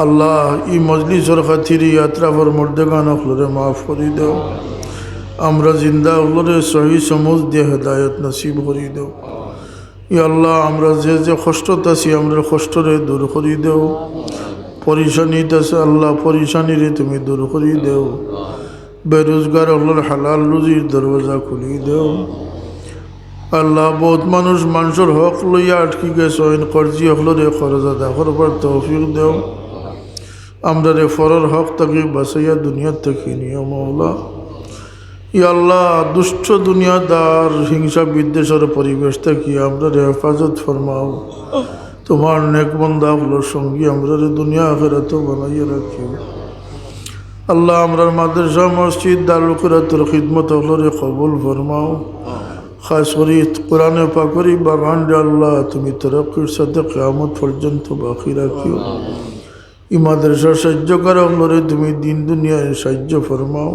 আল্লাহ ই মজলিসর খাতিরি ইয়াত্রাফর মুর্দেগান হলরে মাফ করি দেও। আমরা জিন্দা হলরে সহি সমজ দিয়ে হেদায়ত নসিব করি দেও। ই আল্লাহ আমরা যে যে কষ্টত আছি আমরা কষ্টরে দূর করি দেও। পরিশানিত আছে আল্লাহ পরিশানিরে তুমি দূর করি দেও। বেরোজগার হলর হালাল রুজির দরওয়াজা খুলি দেও। আল্লাহ বহুত মানুষের হক লইয়া আটকি গেছে, কর্জি হলরে খরচ আদা করবার তৌফিক দেও। আমরা রে ফরর হক তাকে বাঁচাইয়া দুনিয়ার থেকে নিয়ে মওলা। ইয়া আল্লাহ দুষ্ট দুনিয়াদার হিংসা বিদ্বেষের পরিবেশ থেকে আমরা রে হেফাজত ফরমাও। তোমার নেক বান্দা হলোর সঙ্গী আমরা রে দুনিয়া আখিরাত বানাইয়া রাখিও। আল্লাহ আমরার মাদ্রাসা মসজিদ দারুল কিরাতের খিদমত হলরে কবুল ফরমাও। খাস করে কোরআনে পাকরি বাগান রে আল্লাহ তুমি তরক্কির সাথে কিয়ামত পর্যন্ত বাকি রাখিও। ই মাদ্রাসা সাহায্যকার হলরে তুমি দিন দুনিয়ায় সাহায্য ফরমাও।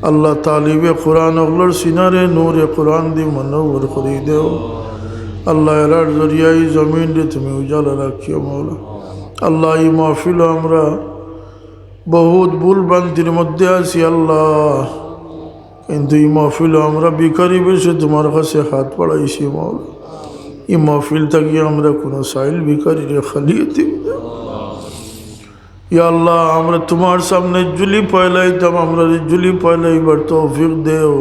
আল্লাহ তালিবে কোরআন হলর সিনারে নূরে কোরআন দি মনোবর করি দেও। আল্লাহ এরার জরিয়াই জমিন রে তুমি উজালা রাখিও মৌলা। আল্লাহ এই মাহফিল আমরা বহুত ভুল ভ্রান্তির মধ্যে আছি আল্লাহ, কিন্তু এই মাহফিল আমরা বিকারি বেশে তোমার কাছে হাত বাড়াইছি মৌলা। এই মাহফিল থাকি আমরা কোনো সাইল ভিকারি রে খালি দিব। ইয়া আল্লাহ আমরা তোমার সামনে জুলি পয়লাইতাম, আমরা জুলি পয়লাইবার তৌফিক দেও।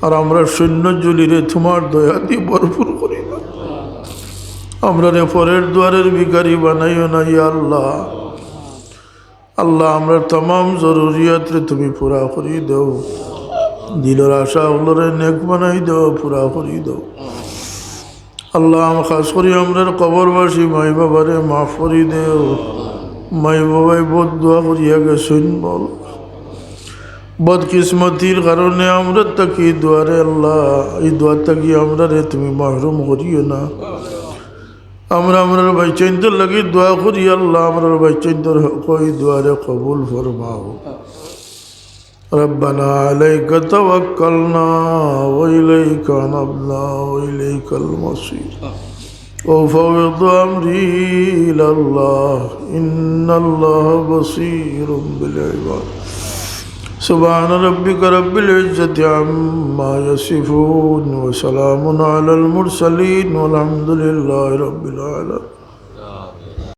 আর আমরা শূন্য জুলি রে তোমার দয়া দিয়ে ভরপুর করি না। আমরা রে পরের দুয়ারের ভিখারি বানাইও না ইয়া আল্লাহ। আল্লাহ আমরা तमाम জরুরিয়াত রে তুমি পুরা করি দেও। দিলের আশা হলরে নেক বানাই দেও, পুরা করি দেও। আল্লাহ খাস করি আমরা কবরবাসী মাই বাবারে মাফ করি দেও। মাই বাবাই বহুত দোয়া করিয়া গেছেন বল, বদকিসমতির কারণে আমরা তাকি দোয়ারে আল্লাহ এই দোয়া তাকি আমরা রে তুমি মাহরুম করিও না। আমরা আমরার বাইচাইন্তর লাগি দোয়া করি আল্লাহ, আমরার বাইচাইন্তর কই দোয়ারে কবুল ফরমাও। ربنا عليك توكلنا وإليك أنبنا وإليك المصير وفوض أمري إلى الله إن الله بصير بالعباد سبحان ربك رب العزة عما يصفون وسلام على المرسلين والحمد لله رب العالمين.